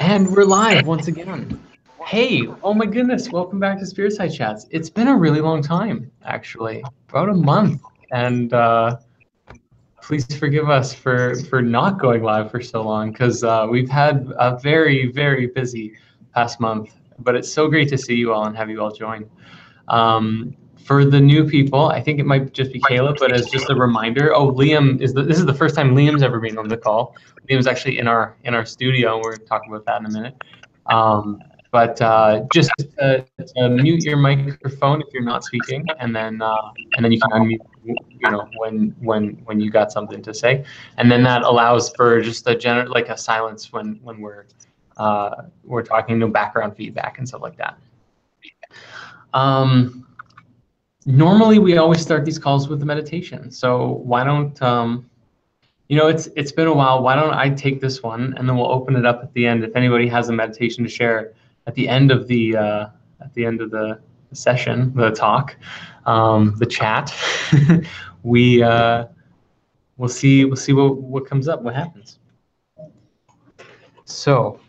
And we're live once again. Hey, oh my goodness, welcome back to SpiritSide Chats. It's been a really long time, actually, about a month. And please forgive us for not going live for so long, because we've had a very, very busy past month. But it's so great to see you all and have you all join. For the new people, I think it might just be Caleb, but as just a reminder, Liam this is the first time Liam's ever been on the call. Liam's actually in our studio, and we're going to talk about that in a minute. But just to mute your microphone if you're not speaking, and then you can unmute, when you got something to say, and then that allows for just a silence when we're talking, no background feedback and stuff like that. Normally we always start these calls with a meditation. So why don't, it's been a while. Why don't I take this one, and then we'll open it up at the end. If anybody has a meditation to share at the end of the session, the talk, the chat, we'll see what comes up, what happens. So.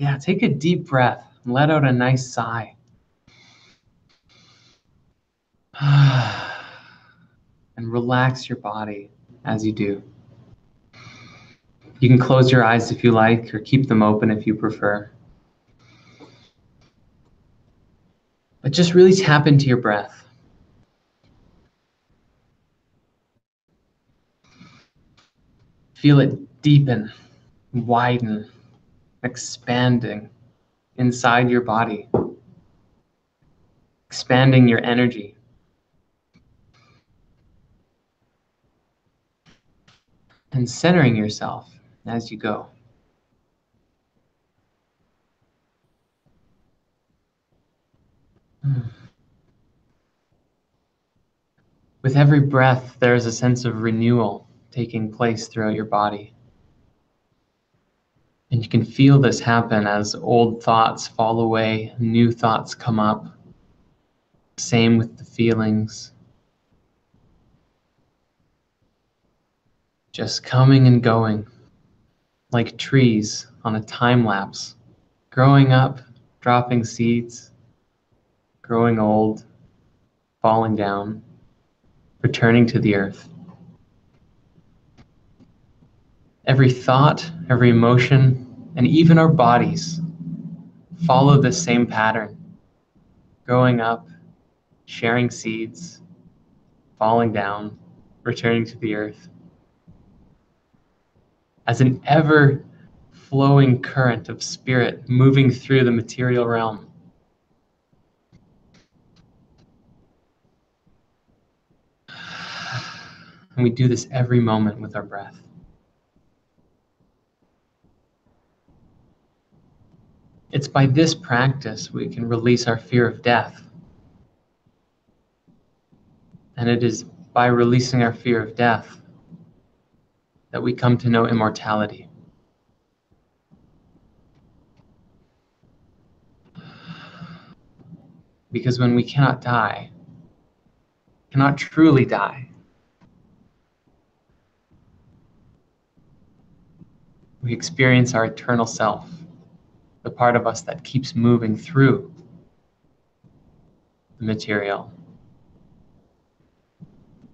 Yeah, take a deep breath and let out a nice sigh. And relax your body as you do. You can close your eyes if you like, or keep them open if you prefer. But just really tap into your breath. Feel it deepen, widen, expanding inside your body, expanding your energy. And centering yourself as you go. With every breath, there is a sense of renewal taking place throughout your body. And you can feel this happen as old thoughts fall away, new thoughts come up. Same with the feelings. Just coming and going, like trees on a time lapse, growing up, dropping seeds, growing old, falling down, returning to the earth. Every thought, every emotion, and even our bodies follow this same pattern. Growing up, sharing seeds, falling down, returning to the earth. As an ever-flowing current of spirit moving through the material realm. And we do this every moment with our breath. It's by this practice we can release our fear of death. And it is by releasing our fear of death that we come to know immortality. Because when we cannot die, cannot truly die, we experience our eternal self, the part of us that keeps moving through the material,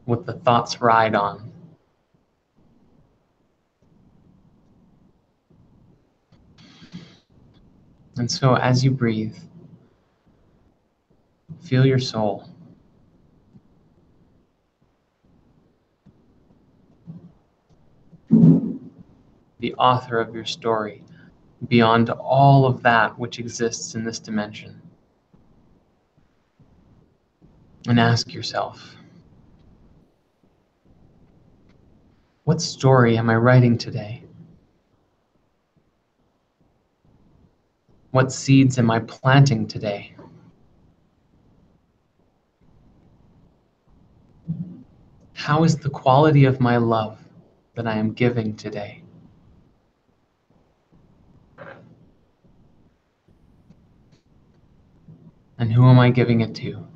what the thoughts ride on. And so as you breathe, feel your soul. The author of your story, beyond all of that which exists in this dimension. And ask yourself, what story am I writing today? What seeds am I planting today? How is the quality of my love that I am giving today? And who am I giving it to?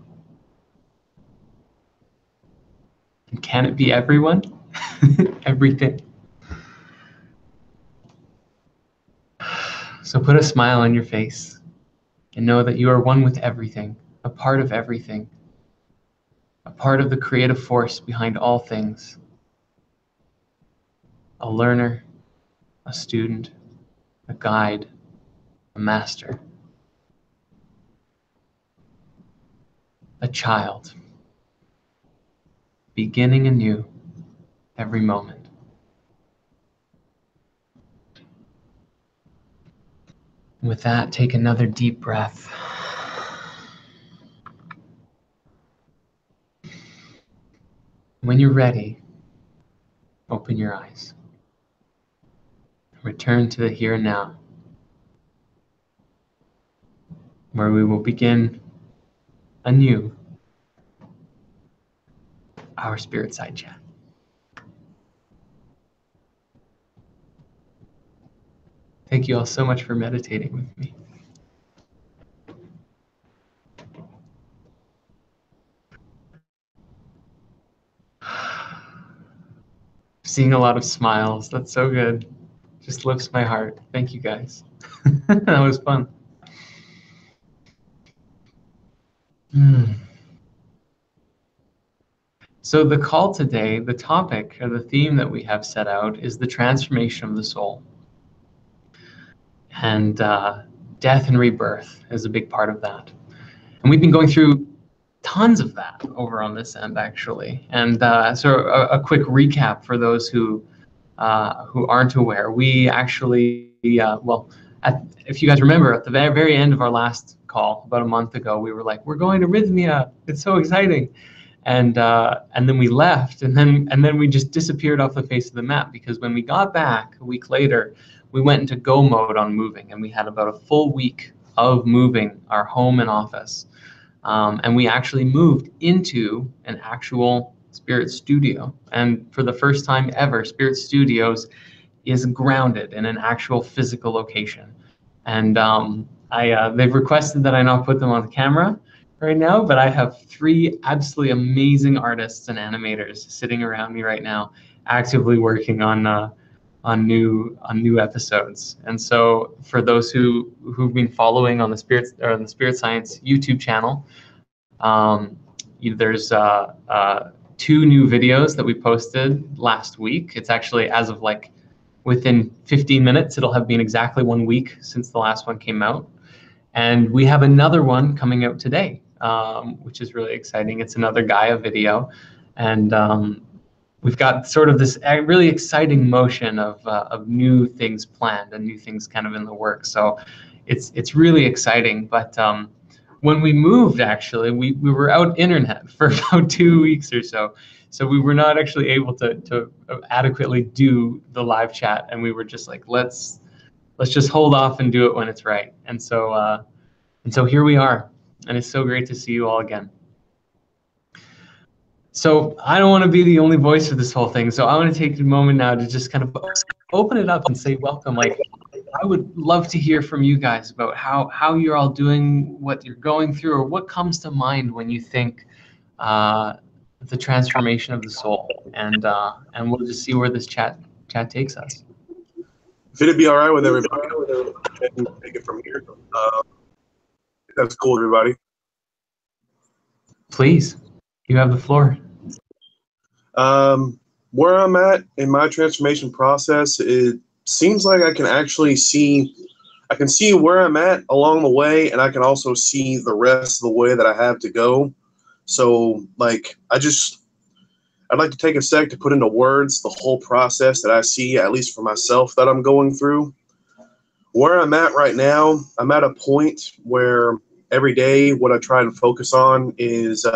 Can it be everyone? Everything. So put a smile on your face and know that you are one with everything, a part of everything, a part of the creative force behind all things. A learner, a student, a guide, a master, a child, beginning anew every moment. With that, take another deep breath. When you're ready, open your eyes. Return to the here and now, where we will begin anew our SpiritSide chat. Thank you all so much for meditating with me. Seeing a lot of smiles, that's so good. Just lifts my heart. Thank you guys. That was fun. So the call today, the topic or the theme that we have set out is the transformation of the soul. And death and rebirth is a big part of that. And we've been going through tons of that over on this end, actually. And so a quick recap for those who aren't aware. We actually, if you guys remember, at the very end of our last call, about a month ago, we were like, we're going to Rythmia. It's so exciting. And then we left, and then we just disappeared off the face of the map, because when we got back a week later, we went into go mode on moving, and we had about a full week of moving our home and office. And we actually moved into an actual Spirit studio. And for the first time ever, Spirit Studios is grounded in an actual physical location. And they've requested that I not put them on the camera right now, but I have 3 absolutely amazing artists and animators sitting around me right now, actively working on new episodes. And so for those who've been following on the Spirit Science YouTube channel, there's 2 new videos that we posted last week. It's actually, as of like within 15 minutes, it'll have been exactly 1 week since the last one came out. And we have another one coming out today, which is really exciting. It's another Gaia video. And we've got sort of this really exciting motion of new things planned and new things kind of in the works. So it's really exciting. But when we moved, actually, we were out internet for about 2 weeks or so. So we were not actually able to adequately do the live chat. And we were just like, let's just hold off and do it when it's right. And so here we are. And it's so great to see you all again. So I don't want to be the only voice for this whole thing. So I want to take a moment now to just kind of open it up and say welcome. Like, I would love to hear from you guys about how you're all doing, what you're going through, or what comes to mind when you think the transformation of the soul. And we'll just see where this chat takes us. If it'd be all right with everybody, and take it from here. That's cool, everybody. Please, you have the floor. Where I'm at in my transformation process, it seems like I can actually see where I'm at along the way, and I can also see the rest of the way that I have to go. So, like, I'd like to take a sec to put into words the whole process that I see, at least for myself, that I'm going through. Where I'm at right now, I'm at a point where every day what I try to focus on is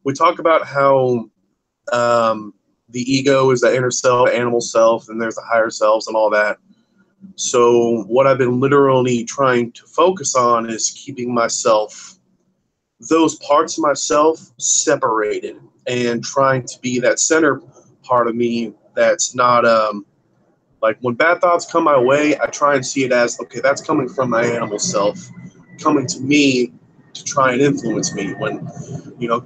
we talk about how the ego is the inner self, animal self, and there's the higher selves and all that. So what I've been literally trying to focus on is keeping those parts of myself separated, and trying to be that center part of me that's not like, when bad thoughts come my way, I try and see it as, okay, that's coming from my animal self, coming to me to to try and influence me. When,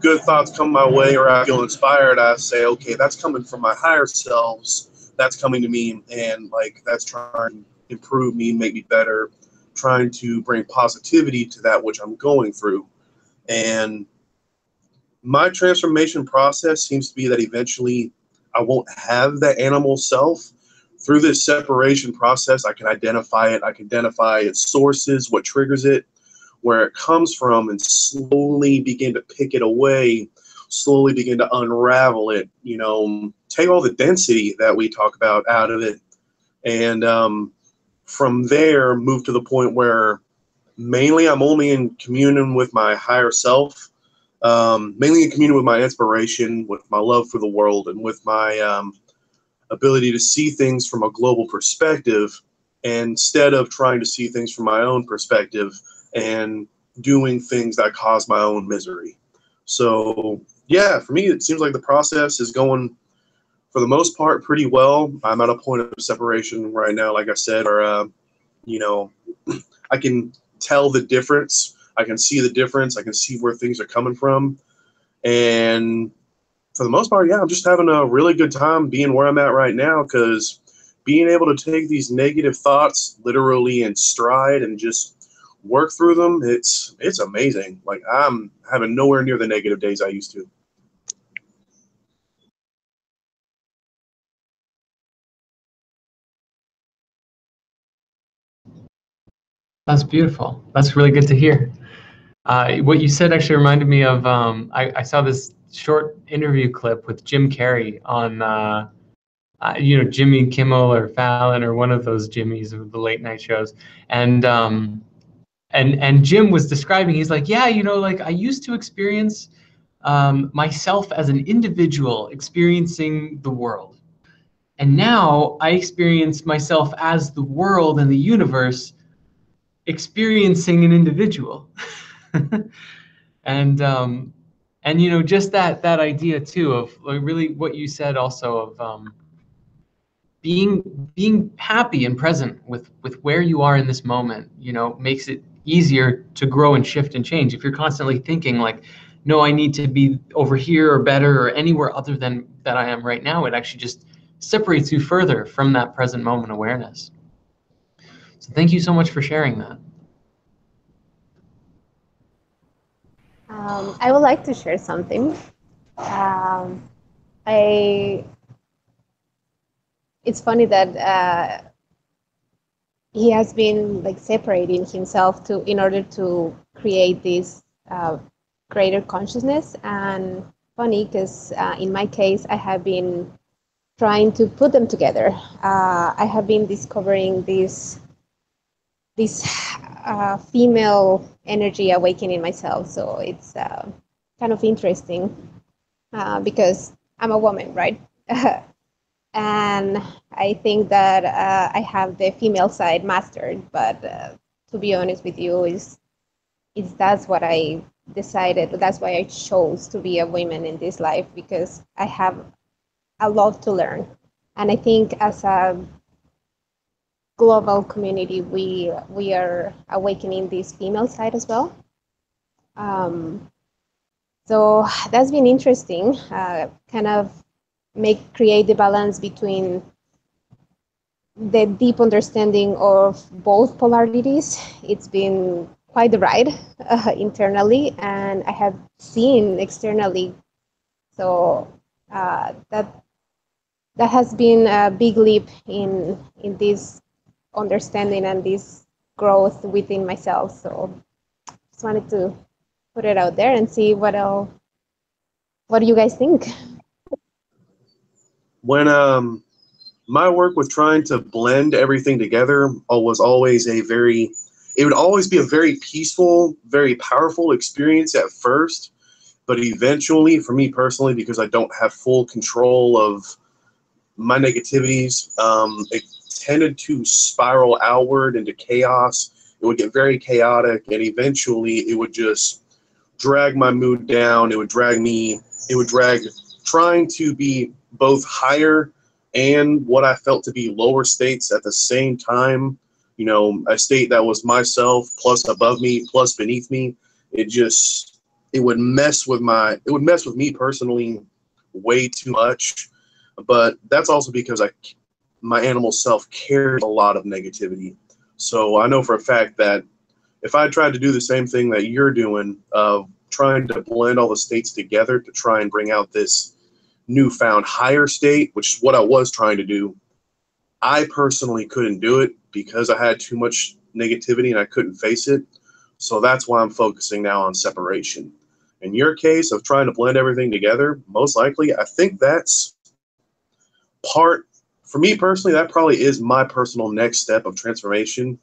good thoughts come my way or I feel inspired, I say, okay, that's coming from my higher selves. That's coming to me, and like that's trying to improve me, make me better, trying to bring positivity to that which I'm going through. And my transformation process seems to be that eventually I won't have that animal self. Through this separation process, I can identify it. I can identify its sources, what triggers it, where it comes from, and slowly begin to pick it away, slowly begin to unravel it, take all the density that we talk about out of it. And from there, move to the point where mainly I'm only in communion with my higher self, mainly in communion with my inspiration, with my love for the world, and with my ability to see things from a global perspective instead of trying to see things from my own perspective and doing things that cause my own misery. So, yeah, for me, it seems like the process is going, for the most part, pretty well. I'm at a point of separation right now, like I said, or, I can tell the difference. I can see the difference. I can see where things are coming from. And for the most part, yeah, I'm just having a really good time being where I'm at right now, because being able to take these negative thoughts literally in stride and just work through them, it's amazing. Like, I'm having nowhere near the negative days I used to. That's beautiful. That's really good to hear. What you said actually reminded me of, I saw this short interview clip with Jim Carrey on, Jimmy Kimmel or Fallon or one of those Jimmys of the late night shows. And Jim was describing, he's like, yeah, like I used to experience myself as an individual experiencing the world. And now I experience myself as the world and the universe experiencing an individual. and just that idea too of like really what you said also of being happy and present with where you are in this moment, makes it easier to grow and shift and change. If you're constantly thinking like, no, I need to be over here or better or anywhere other than that I am right now, it actually just separates you further from that present moment awareness. So thank you so much for sharing that. I would like to share something. It's funny that he has been like separating himself in order to create this greater consciousness. And funny because in my case, I have been trying to put them together. I have been discovering this female energy awakening myself. So it's kind of interesting because I'm a woman, right? And I think that I have the female side mastered, but to be honest with you, that's what I decided. That's why I chose to be a woman in this life, because I have a lot to learn. And I think as a global community, we are awakening this female side as well. So that's been interesting, kind of create the balance between the deep understanding of both polarities. It's been quite the ride internally, and I have seen externally. So that has been a big leap in this understanding and this growth within myself. So just wanted to put it out there and see what do you guys think? When my work with trying to blend everything together was always it would always be a very peaceful, very powerful experience at first, but eventually, for me personally, because I don't have full control of my negativities, it tended to spiral outward into chaos. It would get very chaotic, and eventually it would just drag my mood down. It would drag trying to be both higher and what I felt to be lower states at the same time. A state that was myself plus above me plus beneath me. it would mess with me personally way too much. But that's also because my animal self carries a lot of negativity. So I know for a fact that if I tried to do the same thing that you're doing, of trying to blend all the states together to try and bring out this newfound higher state, which is what I was trying to do, I personally couldn't do it because I had too much negativity and I couldn't face it. So that's why I'm focusing now on separation. In your case of trying to blend everything together, most likely, I think that's for me personally, that probably is my personal next step of transformation.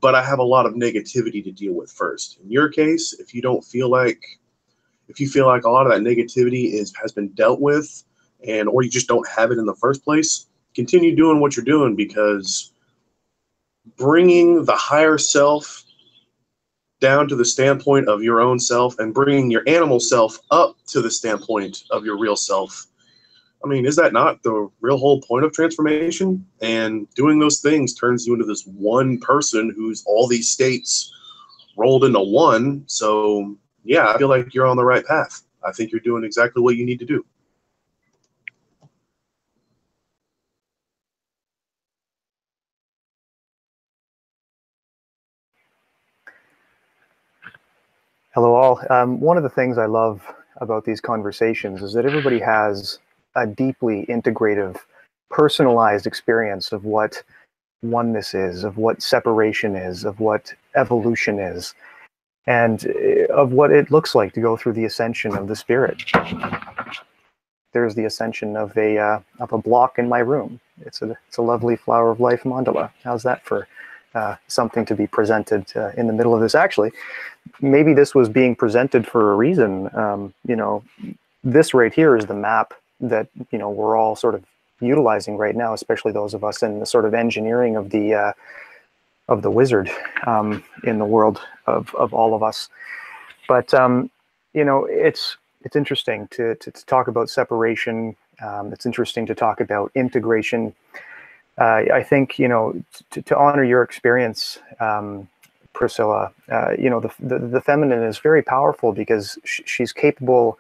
But I have a lot of negativity to deal with first. In your case, if you feel like a lot of that negativity has been dealt with, or you just don't have it in the first place, continue doing what you're doing, because bringing the higher self down to the standpoint of your own self and bringing your animal self up to the standpoint of your real self, I mean, is that not the real whole point of transformation? And doing those things turns you into this one person who's all these states rolled into one. So yeah, I feel like you're on the right path. I think you're doing exactly what you need to do. Hello all. One of the things I love about these conversations is that everybody has a deeply integrative, personalized experience of what oneness is, of what separation is, of what evolution is, and of what it looks like to go through the ascension of the spirit. There's the ascension of a block in my room. It's a lovely flower of life mandala. How's that for something to be presented in the middle of this? Actually, maybe this was being presented for a reason. You know, this right here is the map that, you know, we're all sort of utilizing right now, especially those of us in the sort of engineering of the wizard in the world of all of us. But you know, it's interesting to talk about separation. It's interesting to talk about integration. I think, you know, to honor your experience, Priscilla, you know, the feminine is very powerful because she's capable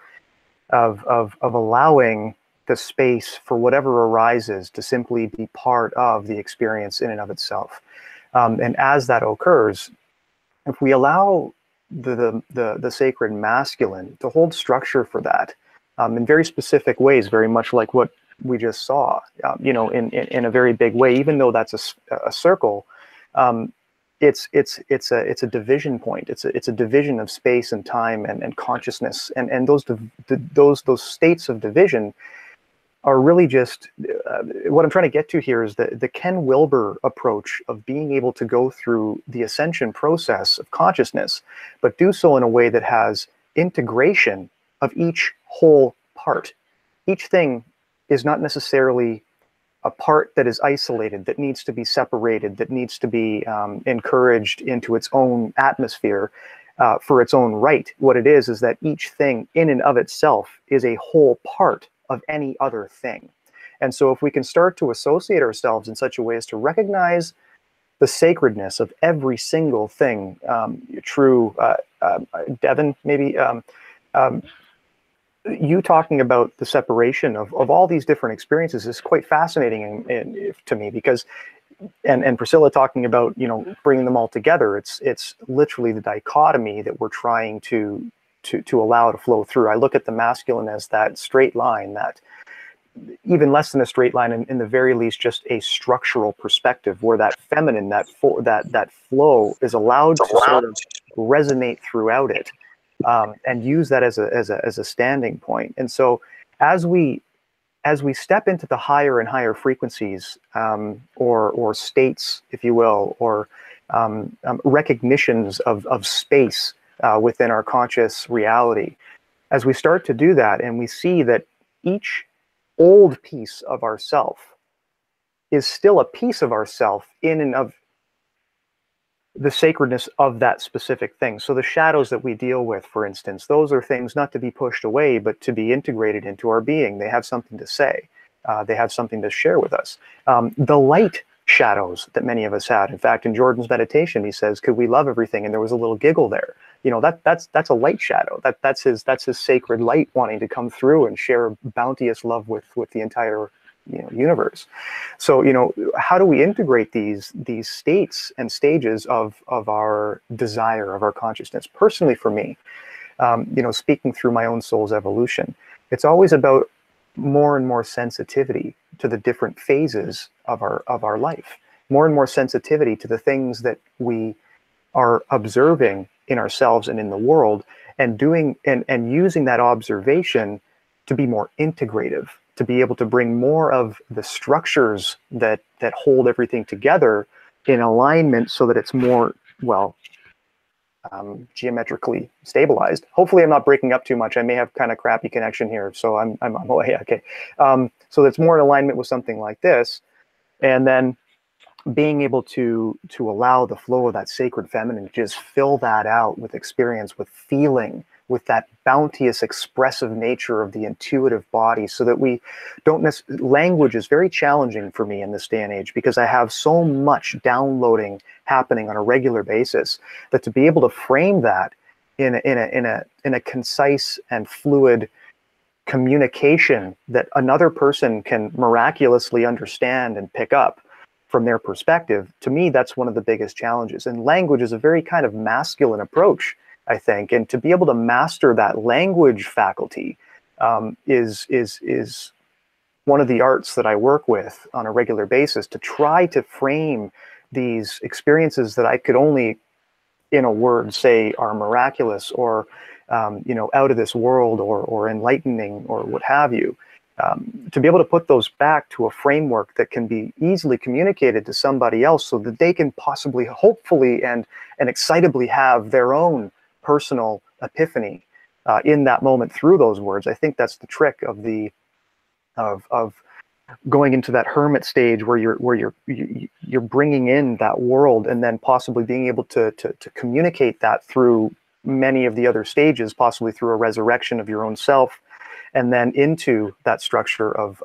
of allowing the space for whatever arises to simply be part of the experience in and of itself. And as that occurs, if we allow the sacred masculine to hold structure for that in very specific ways, very much like what we just saw, you know, in a very big way, even though that's a circle, it's a division point. It's a division of space and time and consciousness, and those states of division are really just what I'm trying to get to here is the Ken Wilber approach of being able to go through the ascension process of consciousness, but do so in a way that has integration of each whole part. Each thing is not necessarily a part that is isolated, that needs to be separated, that needs to be encouraged into its own atmosphere for its own right. What it is that each thing in and of itself is a whole part of any other thing. And so if we can start to associate ourselves in such a way as to recognize the sacredness of every single thing, Devin, maybe, you talking about the separation of all these different experiences is quite fascinating to me, because, and Priscilla talking about, you know, bringing them all together, it's literally the dichotomy that we're trying to allow to flow through. I look at the masculine as that straight line, that even less than a straight line, in the very least, just a structural perspective, where that feminine, that flow is allowed to sort of resonate throughout it, and use that as a standing point. And so as we step into the higher and higher frequencies, or states, if you will, or recognitions of space within our conscious reality, as we start to do that, and we see that each old piece of ourself is still a piece of ourself in and of the sacredness of that specific thing. So the shadows that we deal with, for instance, those are things not to be pushed away, but to be integrated into our being. They have something to say. They have something to share with us. The light shadows that many of us had. In fact, in Jordan's meditation, he says, could we love everything? And there was a little giggle there. that's a light shadow. That's his sacred light wanting to come through and share bounteous love with the entire universe. So how do we integrate these states and stages of our desire, of our consciousness? Personally, for me, speaking through my own soul's evolution, it's always about more and more sensitivity to the different phases of our life, more and more sensitivity to the things that we are observing in ourselves and in the world, and doing and using that observation to be more integrative, to be able to bring more of the structures that hold everything together in alignment, so that it's more, well, geometrically stabilized. Hopefully I'm not breaking up too much. I may have kind of crappy connection here, so I'm away. Okay. So that's more in alignment with something like this. And then being able to allow the flow of that sacred feminine to just fill that out with experience, with feeling, with that bounteous expressive nature of the intuitive body, so that we don't language is very challenging for me in this day and age, because I have so much downloading happening on a regular basis, that to be able to frame that in a concise and fluid communication that another person can miraculously understand and pick up from their perspective, to me, that's one of the biggest challenges. And language is a very kind of masculine approach, I think, and to be able to master that language faculty is one of the arts that I work with on a regular basis, to try to frame these experiences that I could only, in a word, say are miraculous, or out of this world, or enlightening, or what have you. To be able to put those back to a framework that can be easily communicated to somebody else, so that they can possibly, hopefully, and excitably have their own personal epiphany in that moment through those words. I think that's the trick of going into that hermit stage, where you're bringing in that world, and then possibly being able to communicate that through many of the other stages, possibly through a resurrection of your own self, and then into that structure of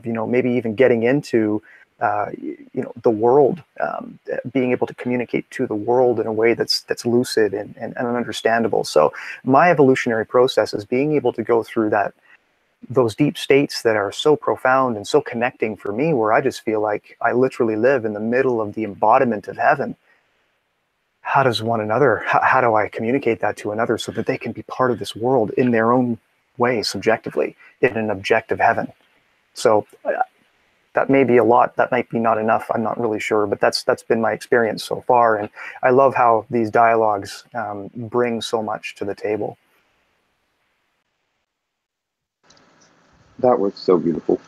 maybe even getting into the world, being able to communicate to the world in a way that's lucid and understandable. So my evolutionary process is being able to go through those deep states that are so profound and so connecting for me, where I just feel like I literally live in the middle of the embodiment of heaven. How do I communicate that to another, so that they can be part of this world in their own way, subjectively, in an objective heaven? So that may be a lot, that might be not enough, I'm not really sure, but that's been my experience so far, and I love how these dialogues bring so much to the table. That was so beautiful.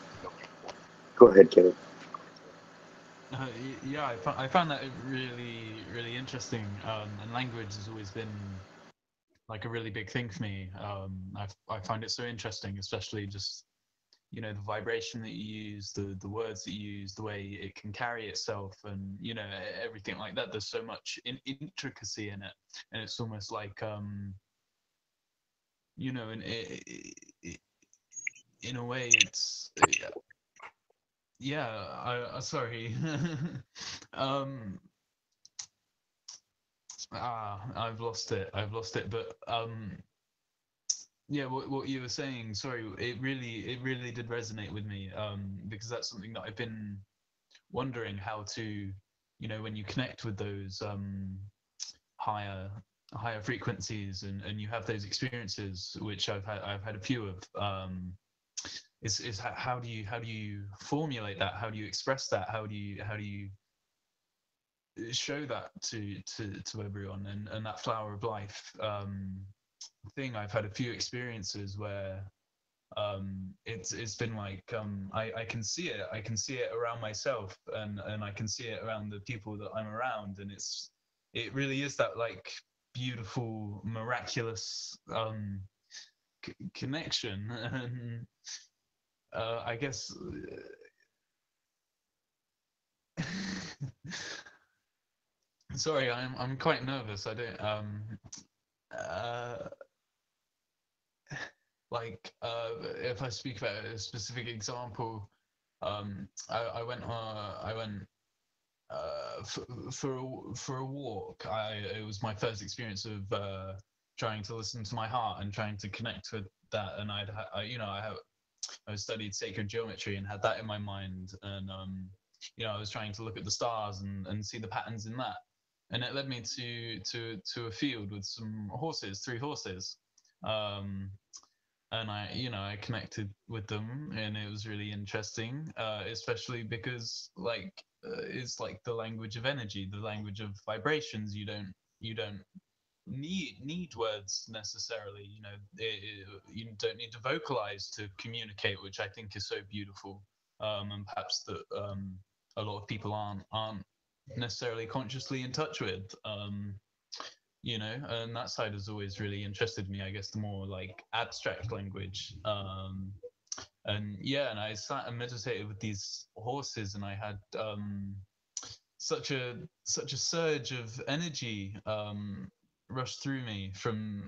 Go ahead, Kenneth. Yeah, I found that really, really interesting, and language has always been like a really big thing for me. I find it so interesting, especially just the vibration that you use, the words that you use, the way it can carry itself, and everything like that. There's so much intricacy in it, and it's almost like in a way it's yeah. Sorry. I've lost it. But yeah, what you were saying, sorry, it really did resonate with me, because that's something that I've been wondering how to, when you connect with those higher frequencies, and you have those experiences, which I've had a few of, is how do you formulate that? How do you express that? How do you show that to everyone, and that flower of life thing? I've had a few experiences where it's been like I can see it around myself, and I can see it around the people that I'm around, and it really is that like beautiful, miraculous connection. And I guess sorry, I'm quite nervous. I don't like if I speak about a specific example, I went for a walk. It was my first experience of trying to listen to my heart and trying to connect with that. And I studied sacred geometry and had that in my mind, and I was trying to look at the stars and see the patterns in that, and it led me to a field with some horses, 3 horses, and I connected with them, and it was really interesting, especially because it's like the language of energy, the language of vibrations. You don't need words necessarily. You don't need to vocalize to communicate, which I think is so beautiful, and perhaps that a lot of people aren't necessarily consciously in touch with. And that side has always really interested me, I guess, the more like abstract language. And I sat and meditated with these horses, and I had such a surge of energy rushed through me from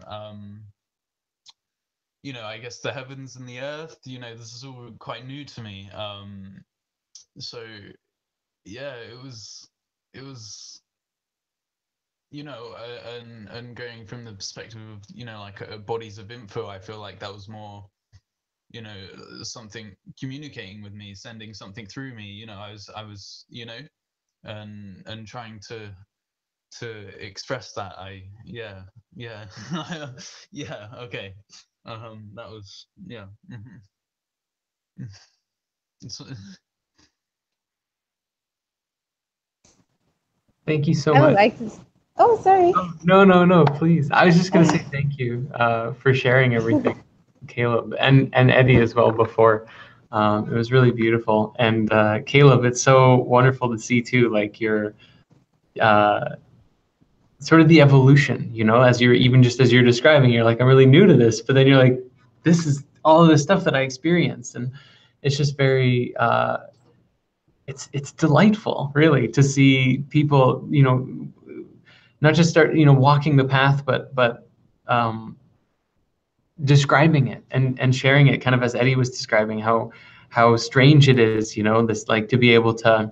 I guess the heavens and the earth. This is all quite new to me. So yeah, it was and going from the perspective of like bodies of info, I feel like that was more something communicating with me, sending something through me. I was and trying to express that. Yeah yeah okay. That was Thank you so I would much. like to. Oh, sorry. Oh, no, please. I was just going to say thank you for sharing everything, Caleb, and Eddie as well before. It was really beautiful. And Caleb, it's so wonderful to see too, like your sort of the evolution, as you're describing, you're like, I'm really new to this, but then you're like, this is all of the stuff that I experienced. And it's just very, it's delightful really to see people, not just start, walking the path, but describing it and sharing it, kind of as Eddie was describing how strange it is, this, like, to be able to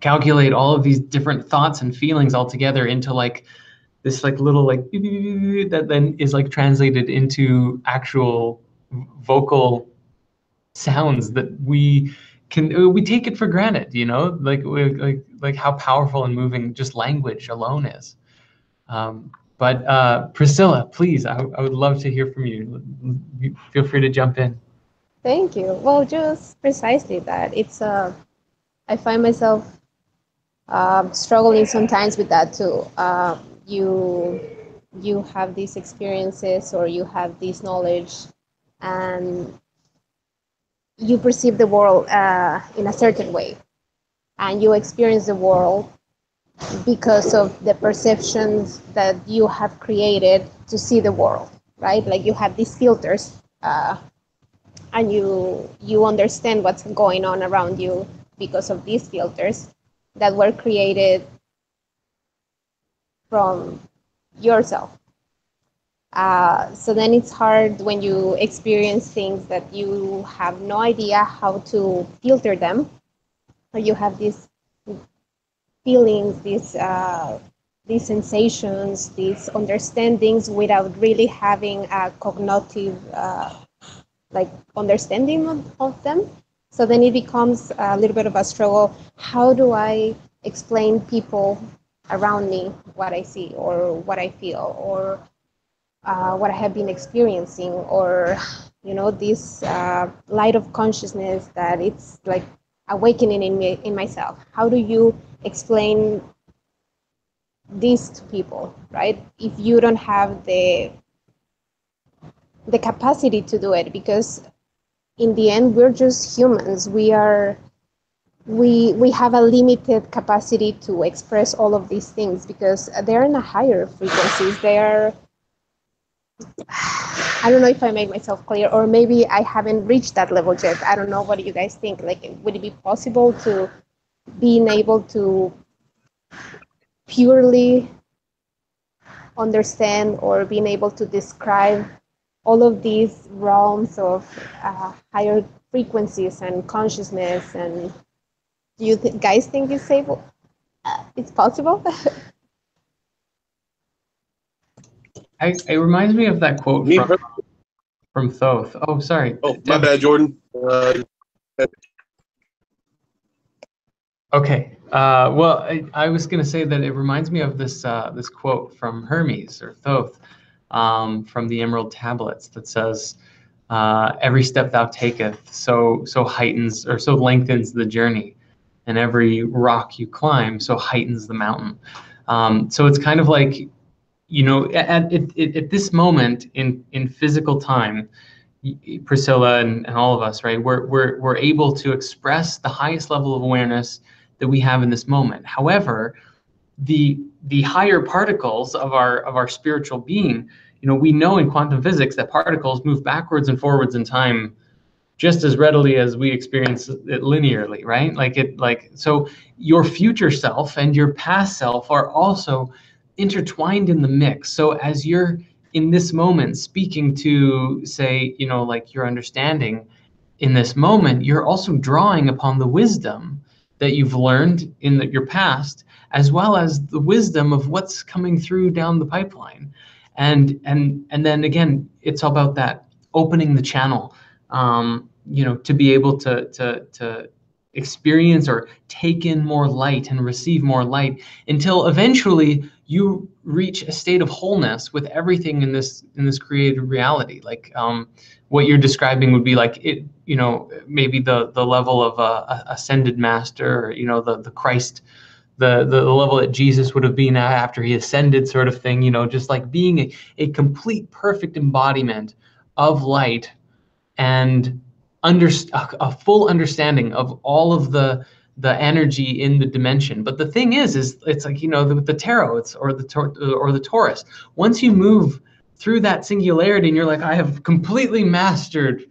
calculate all of these different thoughts and feelings all together into like this like little like that then is like translated into actual vocal sounds that we take it for granted, like how powerful and moving just language alone is. But Priscilla, please, I would love to hear from you. Feel free to jump in. Thank you. Well, just precisely that. I find myself struggling sometimes with that too. You have these experiences or you have this knowledge, and you perceive the world in a certain way, and you experience the world because of the perceptions that you have created to see the world, right? Like you have these filters, and you understand what's going on around you because of these filters that were created from yourself. So then it's hard when you experience things that you have no idea how to filter them, or you have these feelings, these sensations, these understandings without really having a cognitive like understanding of them. So then it becomes a little bit of a struggle. How do I explain people around me what I see or what I feel or what I have been experiencing, or this light of consciousness that it's like awakening in myself? How do you explain this to people, right? If you don't have the capacity to do it, because in the end we're just humans. We have a limited capacity to express all of these things because they're in a higher frequencies. I don't know if I make myself clear, or maybe I haven't reached that level yet. I don't know. What do you guys think? Like, would it be possible to being able to purely understand or being able to describe all of these realms of higher frequencies and consciousness? And do you guys think it's able? It's possible? It reminds me of that quote Me from Thoth. Oh, sorry. Oh, my bad, Jordan. Okay. Well, I was going to say that it reminds me of this this quote from Hermes or Thoth from the Emerald Tablets that says, "Every step thou taketh, so heightens or so lengthens the journey, and every rock you climb, so heightens the mountain." So it's kind of like, you know, at this moment in physical time, Priscilla and all of us, right? We're able to express the highest level of awareness that we have in this moment. However, the higher particles of our spiritual being, you know, we know in quantum physics that particles move backwards and forwards in time just as readily as we experience it linearly, right? So your future self and your past self are also intertwined in the mix. So as you're in this moment speaking to, say, you know, like your understanding in this moment, you're also drawing upon the wisdom that you've learned in your past, as well as the wisdom of what's coming through down the pipeline. And then again, it's all about that opening the channel, you know, to be able to experience or take in more light and receive more light until eventually you reach a state of wholeness with everything in this created reality. Like what you're describing would be like it, you know, maybe the level of a ascended master, or, you know, the Christ, the level that Jesus would have been at after he ascended, sort of thing, you know, just like being a complete perfect embodiment of light and a full understanding of all of the energy in the dimension. But the thing is it's like, you know, the tarot, or the Taurus. Once you move through that singularity and you're like, I have completely mastered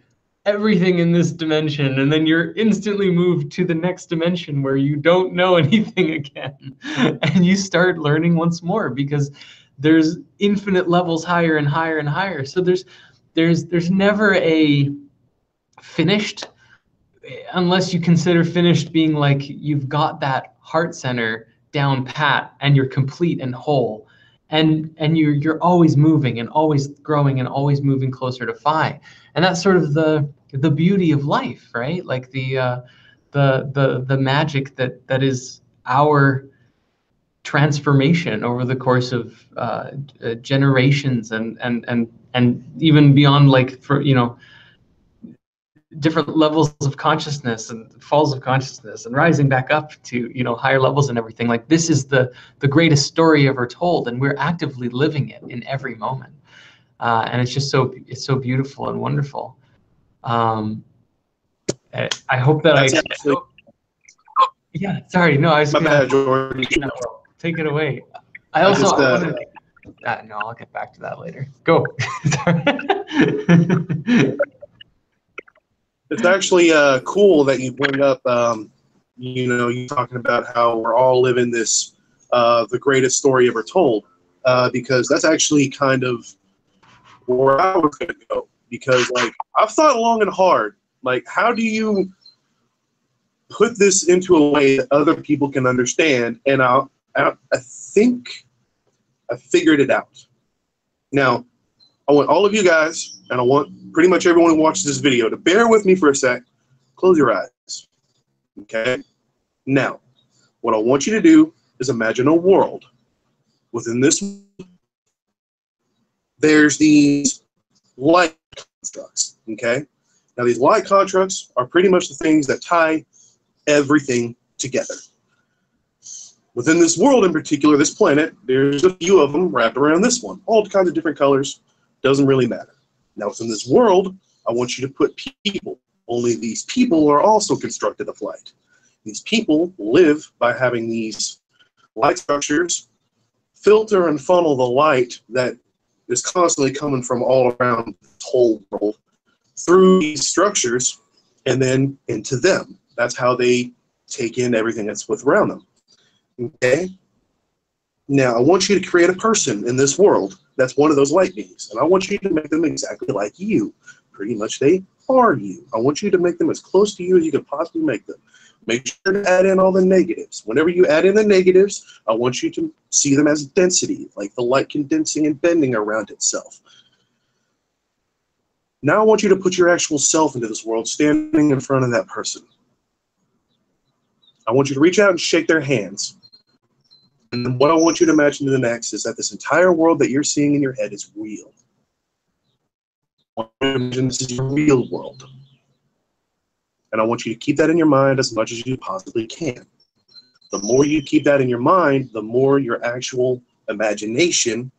everything in this dimension, and then you're instantly moved to the next dimension where you don't know anything again, and you start learning once more because there's infinite levels higher and higher and higher. So there's never a finished, unless you consider finished being like you've got that heart center down pat and you're complete and whole, and you're always moving and always growing and always moving closer to phi. And that's sort of the beauty of life, right? Like the magic that is our transformation over the course of generations and even beyond, like, for, you know, different levels of consciousness and falls of consciousness and rising back up to, you know, higher levels and everything. Like, this is the greatest story ever told, and we're actively living it in every moment. And it's just it's so beautiful and wonderful. I hope that yeah, sorry, no, I was bad, Jordan. Take it away. I also no, I'll get back to that later. Go. It's actually cool that you bring up, you know, you talking about how we're all living this, the greatest story ever told, because that's actually kind of where I was going to go. Because, like, I've thought long and hard, like, how do you put this into a way that other people can understand? And I think I figured it out. Now, I want all of you guys, and I want pretty much everyone who watches this video to bear with me for a sec. Close your eyes. Okay? Now, what I want you to do is imagine a world. Within this, there's these light constructs. Okay? Now, these light constructs are pretty much the things that tie everything together. Within this world in particular, this planet, there's a few of them wrapped around this one. All kinds of different colors. Doesn't really matter. Now, within this world, I want you to put people. Only these people are also constructed of light. These people live by having these light structures filter and funnel the light that is constantly coming from all around the whole world through these structures and then into them. That's how they take in everything that's around them. Okay? Now, I want you to create a person in this world that's one of those light beings, and I want you to make them exactly like you. pretty much they are you. I want you to make them as close to you as you can possibly make them. Make sure to add in all the negatives. Whenever you add in the negatives, I want you to see them as density, like the light condensing and bending around itself. Now I want you to put your actual self into this world, standing in front of that person. I want you to reach out and shake their hands. And then what I want you to imagine the next is that this entire world that you're seeing in your head is real. I want you to imagine this is your real world. And I want you to keep that in your mind as much as you possibly can. The more you keep that in your mind, the more your actual imagination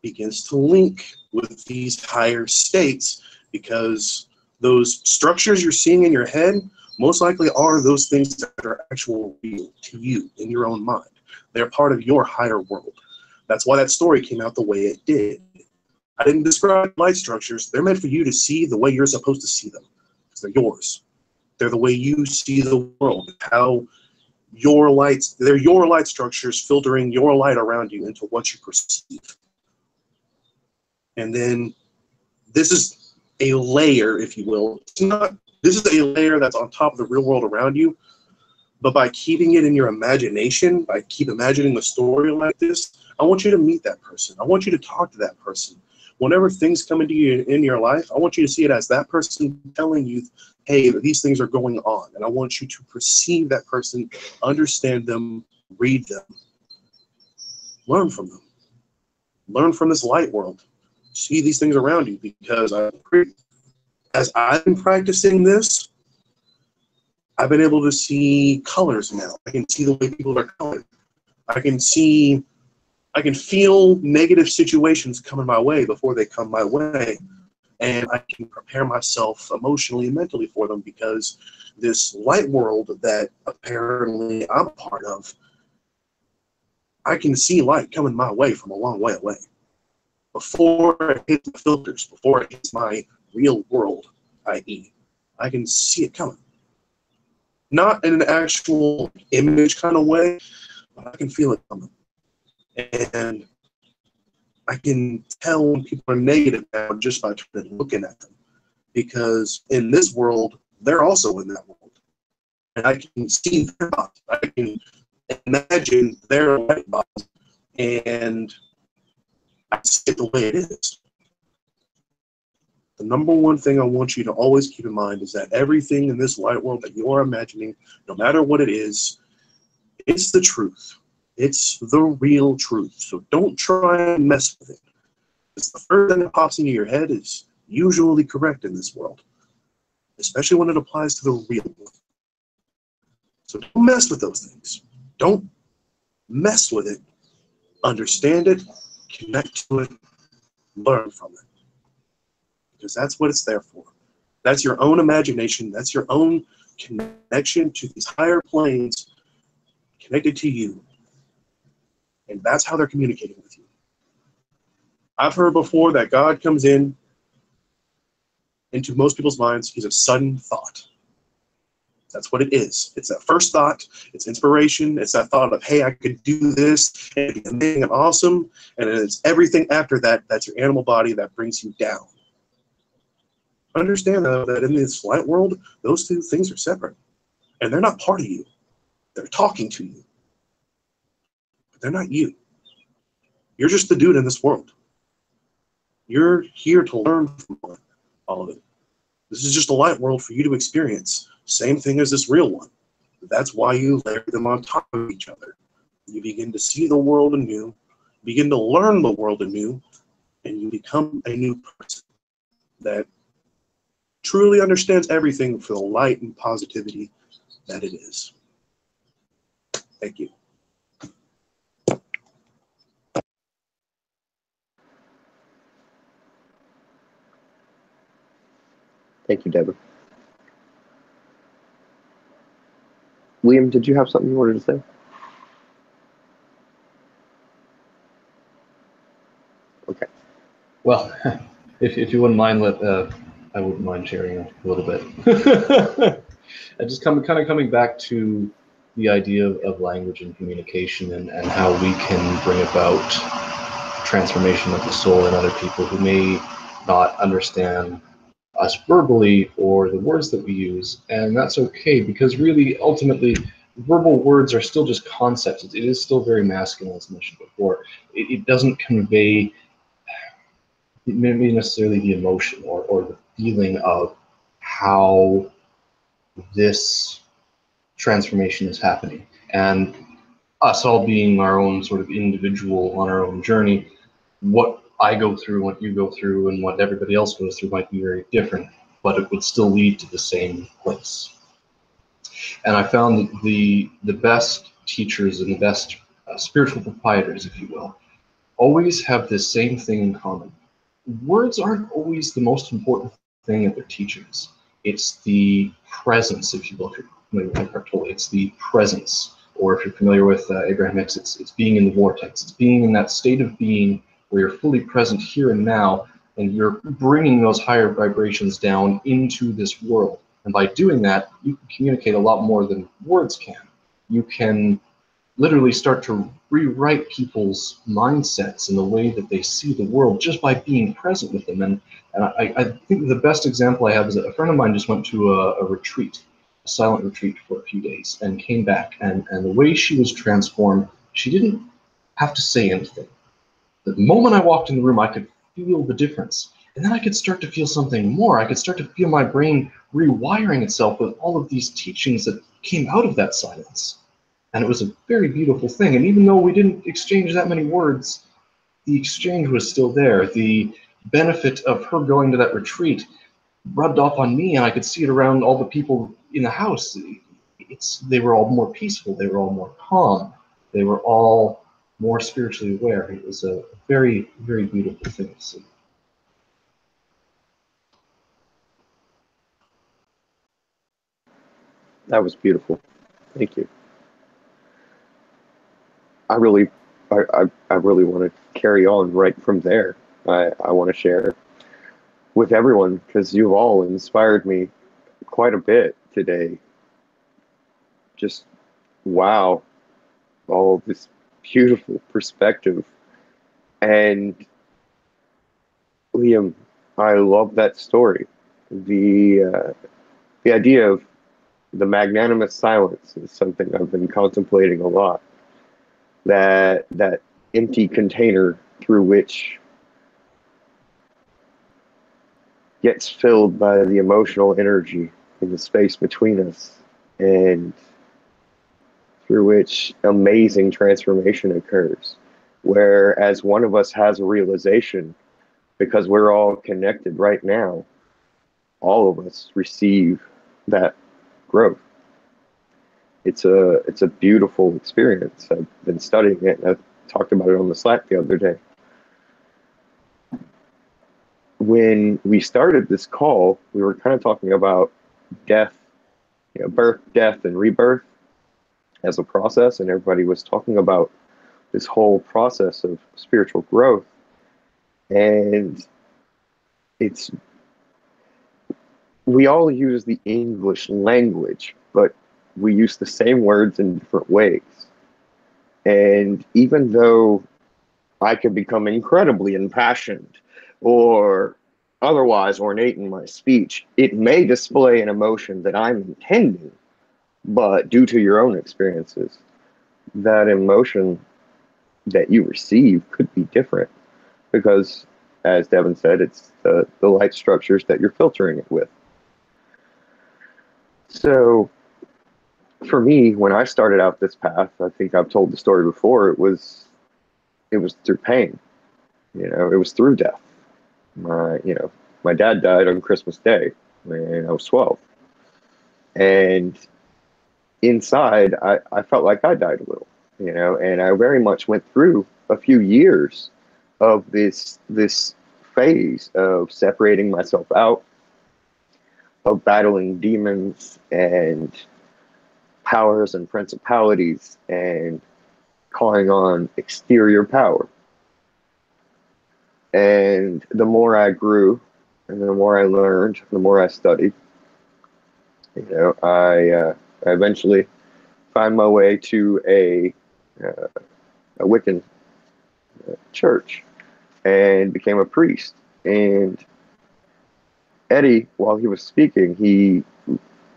begins to link with these higher states, because those structures you're seeing in your head most likely are those things that are actual real to you in your own mind. They're part of your higher world. That's why that story came out the way it did. I didn't describe light structures. They're meant for you to see the way you're supposed to see them, because they're yours. They're the way you see the world, how your lights, they're your light structures filtering your light around you into what you perceive. And then this is a layer, if you will. It's not, this is a layer that's on top of the real world around you, but by keeping it in your imagination, by keep imagining the story like this, I want you to meet that person. I want you to talk to that person. Whenever things come into you in your life, I want you to see it as that person telling you, hey, these things are going on. And I want you to perceive that person, understand them, read them, learn from them. Learn from this light world. See these things around you, because as I've been practicing this, I've been able to see colors now. I can see the way people are colored. I can feel negative situations coming my way before they come my way. And I can prepare myself emotionally and mentally for them, because this light world that apparently I'm a part of, I can see light coming my way from a long way away. Before it hits the filters, before it hits my real world, i.e., I can see it coming. Not in an actual image kind of way, but I can feel it coming. And I can tell when people are negative now just by looking at them. Because in this world, they're also in that world. And I can see their bodies. I can imagine their light bodies. And I see it the way it is. The number one thing I want you to always keep in mind is that everything in this light world that you are imagining, no matter what it is, it's the truth. It's the real truth. So don't try and mess with it. Because the first thing that pops into your head is usually correct in this world, especially when it applies to the real world. So don't mess with those things. Don't mess with it. Understand it, connect to it, learn from it. Because that's what it's there for. That's your own imagination. That's your own connection to these higher planes connected to you. And that's how they're communicating with you. I've heard before that God comes into most people's minds. He's a sudden thought. That's what it is. It's that first thought. It's inspiration. It's that thought of, hey, I could do this and it'd be amazing and awesome. And it's everything after that. That's your animal body that brings you down. Understand, though, that in this light world, those two things are separate. And they're not part of you. They're talking to you. They're not you. You're just the dude in this world. You're here to learn from all of it. This is just a light world for you to experience. Same thing as this real one. That's why you layer them on top of each other. You begin to see the world anew, begin to learn the world anew, and you become a new person that truly understands everything for the light and positivity that it is. Thank you. Thank you, Deborah. William, did you have something you wanted to say? Okay. Well, if you wouldn't mind, I wouldn't mind sharing a little bit. And just kind of coming back to the idea of language and communication, and how we can bring about transformation of the soul in other people who may not understand us verbally or the words that we use, and that's okay, because really, ultimately, verbal words are still just concepts. It is still very masculine, as mentioned before. It doesn't convey maybe necessarily the emotion or the feeling of how this transformation is happening. And us all being our own sort of individual on our own journey, what I go through, what you go through, and what everybody else goes through might be very different, but it would still lead to the same place. And I found that the best teachers and the best spiritual proprietors, if you will, always have this same thing in common. Words aren't always the most important thing that they're teaching us. It's the presence, if you will, if you're familiar with Eckhart Tolle, it's the presence. Or if you're familiar with Abraham Hicks, it's being in the vortex. It's being in that state of being where you're fully present here and now, and you're bringing those higher vibrations down into this world. And by doing that, you can communicate a lot more than words can. You can literally start to rewrite people's mindsets and the way that they see the world just by being present with them. And I think the best example I have is that a friend of mine just went to a retreat, a silent retreat for a few days, and came back. And the way she was transformed, she didn't have to say anything. The moment I walked in the room, I could feel the difference. And then I could start to feel something more. I could start to feel my brain rewiring itself with all of these teachings that came out of that silence. And it was a very beautiful thing. And even though we didn't exchange that many words, the exchange was still there. The benefit of her going to that retreat rubbed off on me, and I could see it around all the people in the house. They were all more peaceful. They were all more calm. They were all more spiritually aware. It was a very, very beautiful thing to see. That was beautiful. Thank you. I really want to carry on right from there. I want to share with everyone, because you've all inspired me quite a bit today. Just wow, all of this beautiful perspective. And Liam, I love that story. The idea of the magnanimous silence is something I've been contemplating a lot. That empty container through which gets filled by the emotional energy in the space between us, and through which amazing transformation occurs, where as one of us has a realization, because we're all connected right now, all of us receive that growth. It's a beautiful experience. I've been studying it, and I talked about it on the Slack the other day. When we started this call, we were kind of talking about death, birth, death, and rebirth as a process, and everybody was talking about this whole process of spiritual growth. And we all use the English language, but we use the same words in different ways. And even though I could become incredibly impassioned or otherwise ornate in my speech, it may display an emotion that I'm intending, but due to your own experiences, that emotion that you receive could be different, because, as Devin said, it's the light structures that you're filtering it with. So for me, when I started out this path, I think I've told the story before, it was through pain. It was through death. My dad died on Christmas Day when I was 12. And inside, I felt like I died a little, and I very much went through a few years of this phase of separating myself out, of battling demons and powers and principalities, and calling on exterior power. And the more I grew, and the more I learned, the more I studied, I eventually found my way to a Wiccan church and became a priest. And Eddie, while he was speaking, he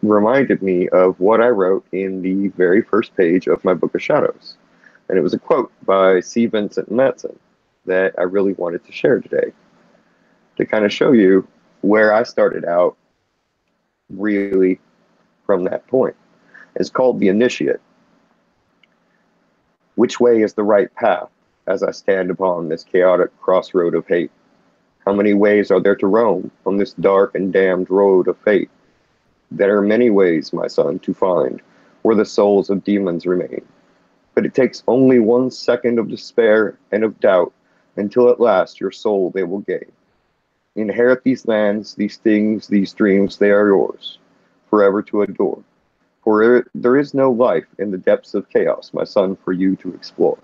reminded me of what I wrote in the very first page of my Book of Shadows. And it was a quote by C. Vincent Matson that I really wanted to share today to kind of show you where I started out really from that point. It's called The Initiate. Which way is the right path as I stand upon this chaotic crossroad of hate? How many ways are there to roam on this dark and damned road of fate? There are many ways, my son, to find where the souls of demons remain. But it takes only 1 second of despair and of doubt until at last your soul they will gain. Inherit these lands, these things, these dreams, they are yours, forever to adore. For there is no life in the depths of chaos, my son, for you to explore.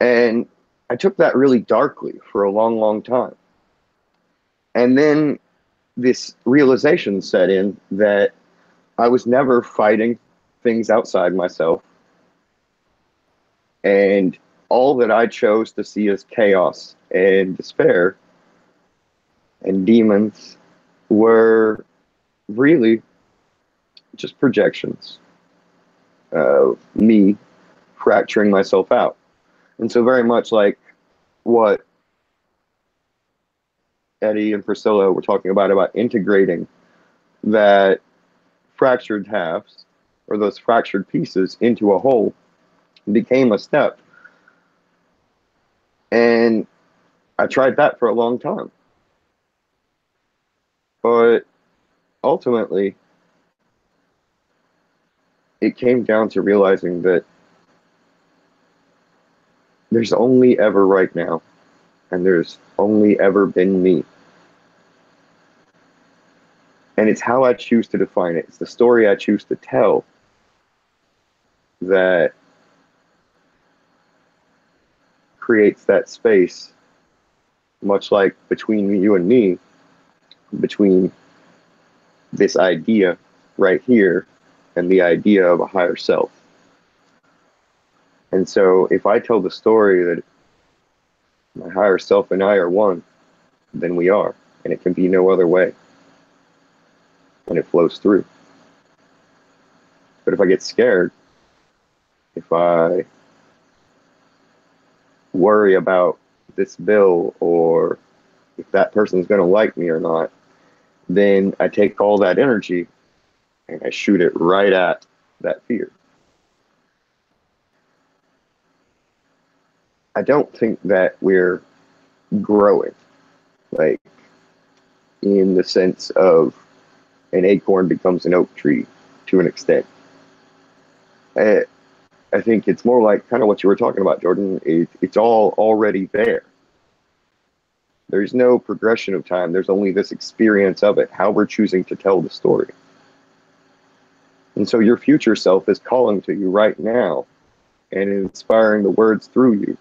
And I took that really darkly for a long, long time. And then this realization set in that I was never fighting things outside myself. And all that I chose to see as chaos and despair and demons were really just projections of me fracturing myself out. And so very much like what Eddie and Priscilla were talking about integrating that fractured halves or those fractured pieces into a whole became a step. And I tried that for a long time. But ultimately, it came down to realizing that there's only ever right now, and there's only ever been me. And it's how I choose to define it. It's the story I choose to tell that creates that space, much like between you and me, between this idea right here and the idea of a higher self. And so if I tell the story that my higher self and I are one, then we are, and it can be no other way. And it flows through. But if I get scared, if I worry about this bill or if that person's going to like me or not, then I take all that energy and I shoot it right at that fear. I don't think that we're growing, like in the sense of an acorn becomes an oak tree to an extent. I think it's more like kind of what you were talking about, Jordan. It's all already there. There's no progression of time. There's only this experience of it, how we're choosing to tell the story. And so your future self is calling to you right now and inspiring the words through you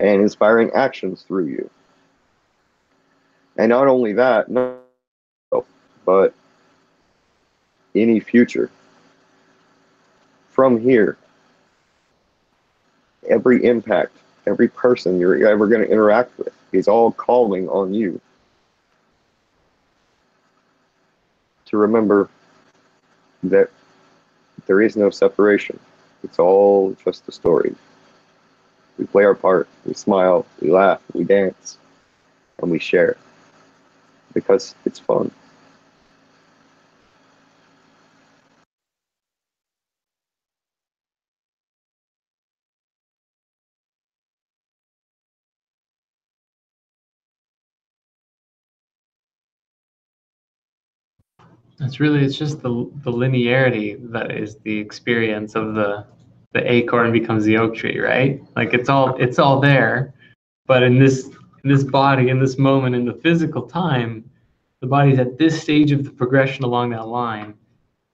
and inspiring actions through you. And not only that, no, but any future. From here, every impact, every person you're ever going to interact with is all calling on you to remember that there is no separation. It's all just a story. We play our part, we smile, we laugh, we dance, and we share because it's fun. It's just the linearity that is the experience of the acorn becomes the oak tree, right? Like it's all there, but in this body, in this moment, in the physical time, the body's at this stage of the progression along that line.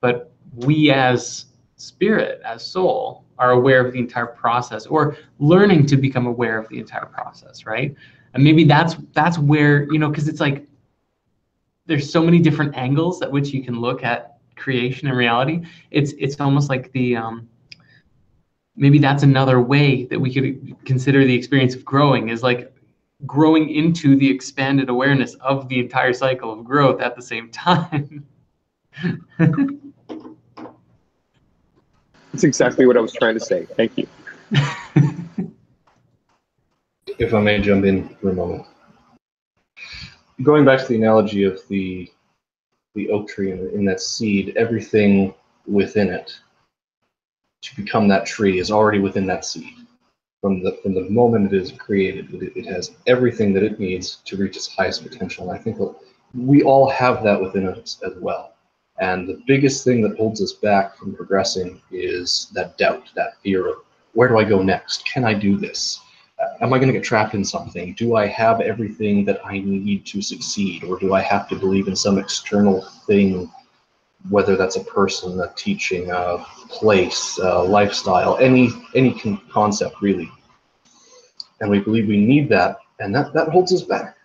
But we as spirit, as soul, are aware of the entire process, or learning to become aware of the entire process, right? And maybe that's where, because it's like there's so many different angles at which you can look at creation and reality. It's almost like the maybe that's another way that we could consider the experience of growing, is like growing into the expanded awareness of the entire cycle of growth at the same time. That's exactly what I was trying to say. Thank you. If I may jump in for a moment. Going back to the analogy of the oak tree in that seed, everything within it to become that tree is already within that seed. From the moment it is created, it has everything that it needs to reach its highest potential. And I think we all have that within us as well. And the biggest thing that holds us back from progressing is that doubt, that fear of, where do I go next? Can I do this? Am I going to get trapped in something? Do I have everything that I need to succeed? Or do I have to believe in some external thing, whether that's a person, a teaching, a place, a lifestyle, any concept really? And we believe we need that, and that holds us back.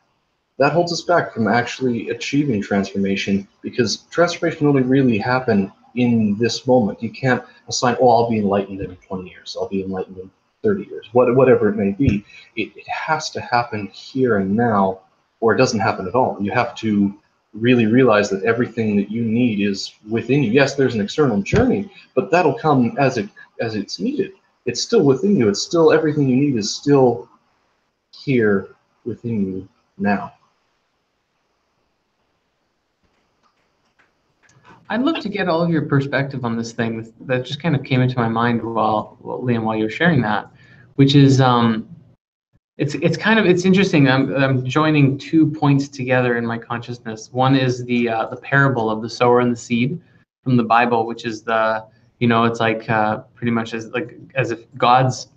That holds us back from actually achieving transformation, because transformation only really happen in this moment. You can't assign, oh, I'll be enlightened in 20 years, I'll be enlightened in 30 years, whatever it may be. It has to happen here and now, or it doesn't happen at all. You have to really realize that everything that you need is within you. Yes, there's an external journey, but that'll come as it's needed. It's still within you. It's still, everything you need is still here within you now. I'd love to get all of your perspective on this thing that just kind of came into my mind Liam, while you were sharing that, which is it's interesting. I'm joining 2 points together in my consciousness. One is the parable of the sower and the seed from the Bible, which is it's like pretty much as if God's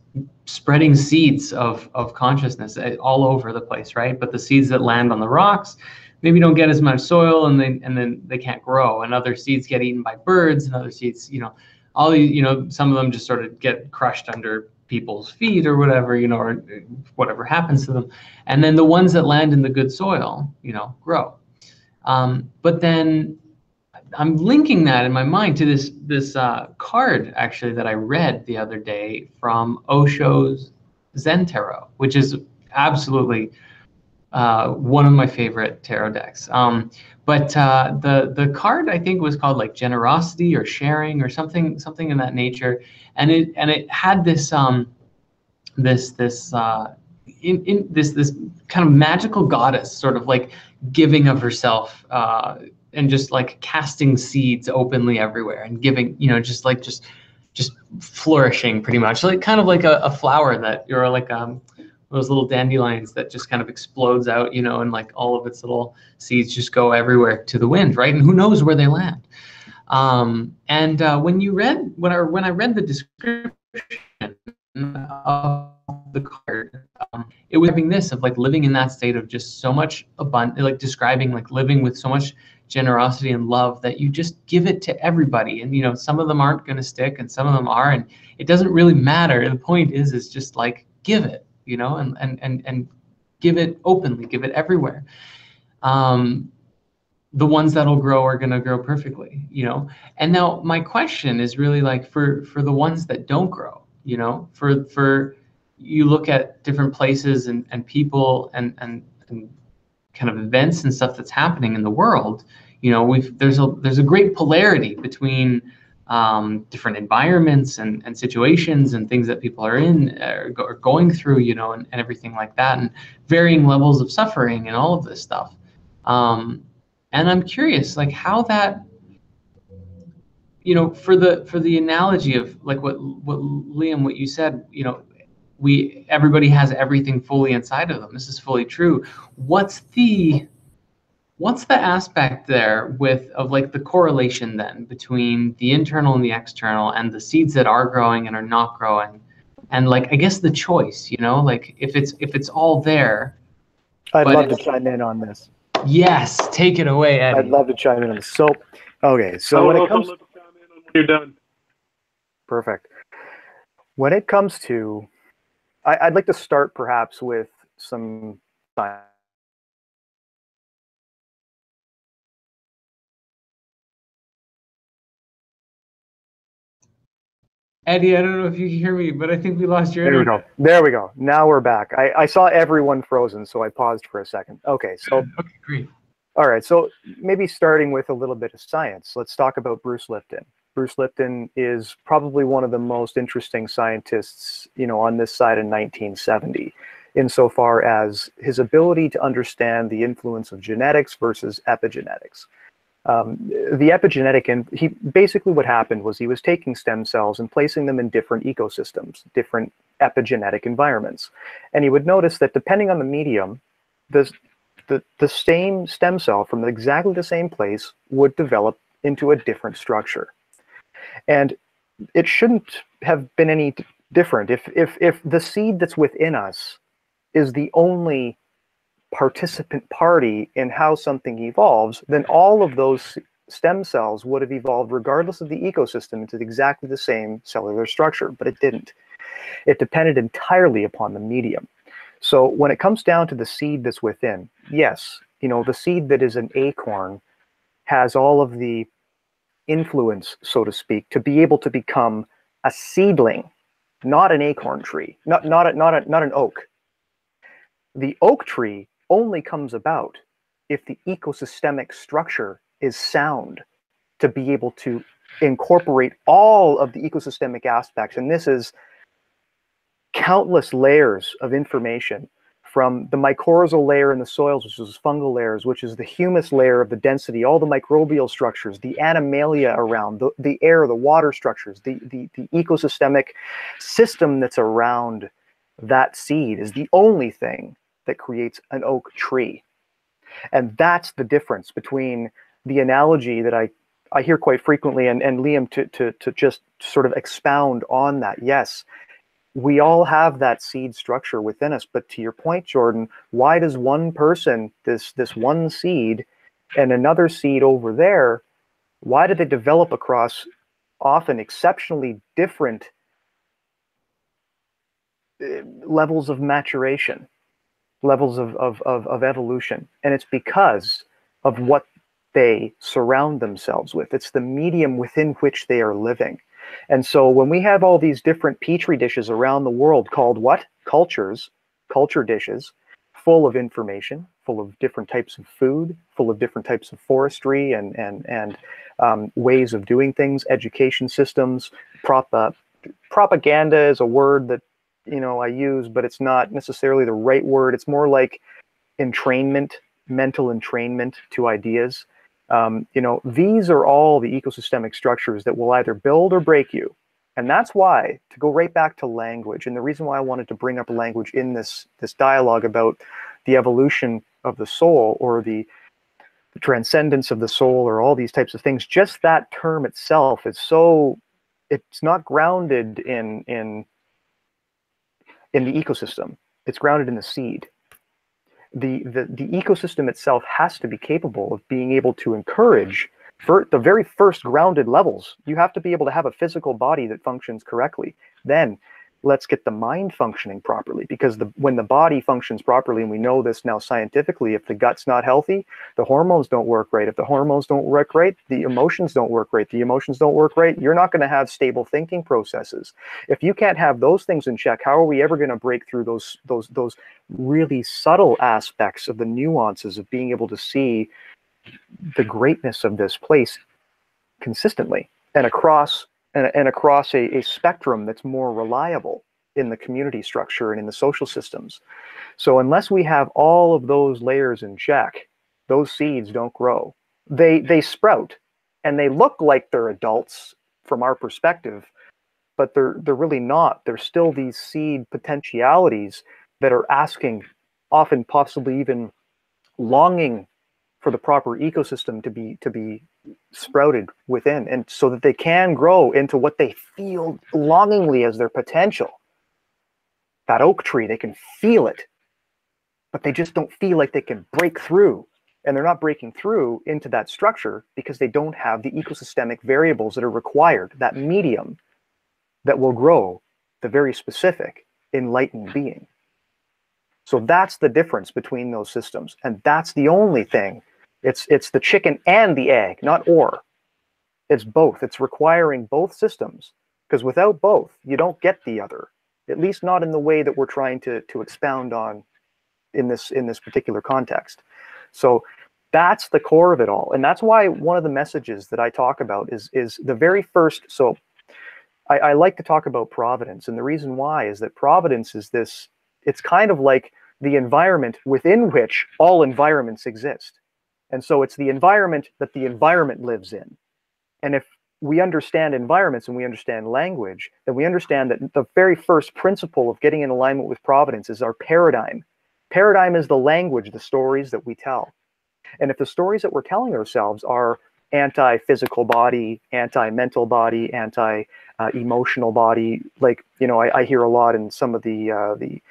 spreading seeds of consciousness all over the place, right? But the seeds that land on the rocks maybe don't get as much soil, and then they can't grow. And other seeds get eaten by birds, and other seeds, all these, some of them just sort of get crushed under people's feet or whatever, or whatever happens to them. And then the ones that land in the good soil, grow. But then I'm linking that in my mind to this card actually that I read the other day from Osho's Zen Tarot, which is absolutely one of my favorite tarot decks. But the card, I think, was called like generosity or sharing or something in that nature, and it had this this kind of magical goddess sort of like giving of herself, and just like casting seeds openly everywhere and giving, just flourishing pretty much, like kind of like a flower that you're like those little dandelions that just kind of explodes out, and like all of its little seeds just go everywhere to the wind, right? And who knows where they land. When I read the description of the card, it was having this of like living in that state of just so much abundance, like describing like living with so much generosity and love that you just give it to everybody. And some of them aren't going to stick and some of them are, and it doesn't really matter. The point is just like give it, and give it openly, give it everywhere. The ones that'll grow are going to grow perfectly, And now my question is really like for the ones that don't grow, for you look at different places and people and kind of events and stuff that's happening in the world. There's a great polarity between different environments and situations and things that people are in are going through, and everything like that, and varying levels of suffering and all of this stuff. And I'm curious, like how that, for the analogy of like what Liam, what you said, everybody has everything fully inside of them. This is fully true. What's the aspect there of like the correlation then between the internal and the external and the seeds that are growing and are not growing, and like I guess the choice, like if it's all there. I'd love to chime in on this. Yes, take it away, Eddie. I'd love to chime in on this. So, okay, so when it comes, you're done. Perfect. When it comes to, I'd like to start perhaps with some science. Eddie, I don't know if you can hear me, but I think we lost your There we internet. go. There we go. Now we're back. I saw everyone frozen, so I paused for a second. Okay, so Okay, great. all right, so maybe starting with a little bit of science, let's talk about Bruce Lipton. Bruce Lipton is probably one of the most interesting scientists, on this side in 1970, insofar as his ability to understand the influence of genetics versus epigenetics. The epigenetic, and he basically what happened was he was taking stem cells and placing them in different ecosystems, different epigenetic environments, and he would notice that depending on the medium, the same stem cell from exactly the same place would develop into a different structure. And it shouldn't have been any different. If the seed that's within us is the only participant party in how something evolves, then all of those stem cells would have evolved regardless of the ecosystem into exactly the same cellular structure, but it didn't. It depended entirely upon the medium. So when it comes down to the seed that's within, yes, the seed that is an acorn has all of the influence, so to speak, to be able to become a seedling, not an acorn tree, not an oak. The oak tree only comes about if the ecosystemic structure is sound to be able to incorporate all of the ecosystemic aspects. And this is countless layers of information, from the mycorrhizal layer in the soils, which is fungal layers, which is the humus layer of the density, all the microbial structures, the animalia around, the air, the water structures, the ecosystemic system that's around that seed is the only thing that creates an oak tree. And that's the difference between the analogy that I hear quite frequently, and Liam to just sort of expound on that. Yes, we all have that seed structure within us, but to your point, Jordan, why does one person, this one seed and another seed over there, why do they develop across often exceptionally different levels of maturation, levels of evolution? And it's because of what they surround themselves with. It's the medium within which they are living. And so when we have all these different petri dishes around the world called what? Cultures, culture dishes, full of information, full of different types of food, full of different types of forestry and ways of doing things, education systems, propaganda is a word that I use, but it's not necessarily the right word. It's more like entrainment, mental entrainment to ideas. These are all the ecosystemic structures that will either build or break you. And that's why, to go right back to language, and the reason why I wanted to bring up language in this dialogue about the evolution of the soul, or the transcendence of the soul, or all these types of things, just that term itself is it's not grounded in the ecosystem. It's grounded in the seed. The ecosystem itself has to be capable of being able to encourage, for the very first grounded levels, you have to be able to have a physical body that functions correctly. Then let's get the mind functioning properly, because when the body functions properly, and we know this now scientifically, if the gut's not healthy, the hormones don't work right. If the hormones don't work right, the emotions don't work right. The emotions don't work right, you're not going to have stable thinking processes. If you can't have those things in check, how are we ever going to break through those really subtle aspects of the nuances of being able to see the greatness of this place consistently and across a spectrum that's more reliable in the community structure and in the social systems? So unless we have all of those layers in check, those seeds don't grow. They sprout, and they look like they're adults from our perspective, but they're really not. They're still these seed potentialities that are asking, often possibly even longing for the proper ecosystem to be sprouted within, and so that they can grow into what they feel longingly as their potential. That oak tree, they can feel it, but they just don't feel like they can break through. And they're not breaking through into that structure because they don't have the ecosystemic variables that are required, that medium that will grow the very specific enlightened being. So that's the difference between those systems. And that's the only thing. It's the chicken and the egg, not or. It's both. It's requiring both systems, because without both, you don't get the other, at least not in the way that we're trying to expound on in this particular context. So that's the core of it all. And that's why one of the messages that I talk about is the very first. So I like to talk about providence. And the reason why is that providence is this, it's kind of like the environment within which all environments exist. And so it's the environment that the environment lives in. And if we understand environments and we understand language, then we understand that the very first principle of getting in alignment with providence is our paradigm. Paradigm is the language, the stories that we tell. And if the stories that we're telling ourselves are anti-physical body, anti-mental body, anti-emotional body, like, you know, I hear a lot in some of the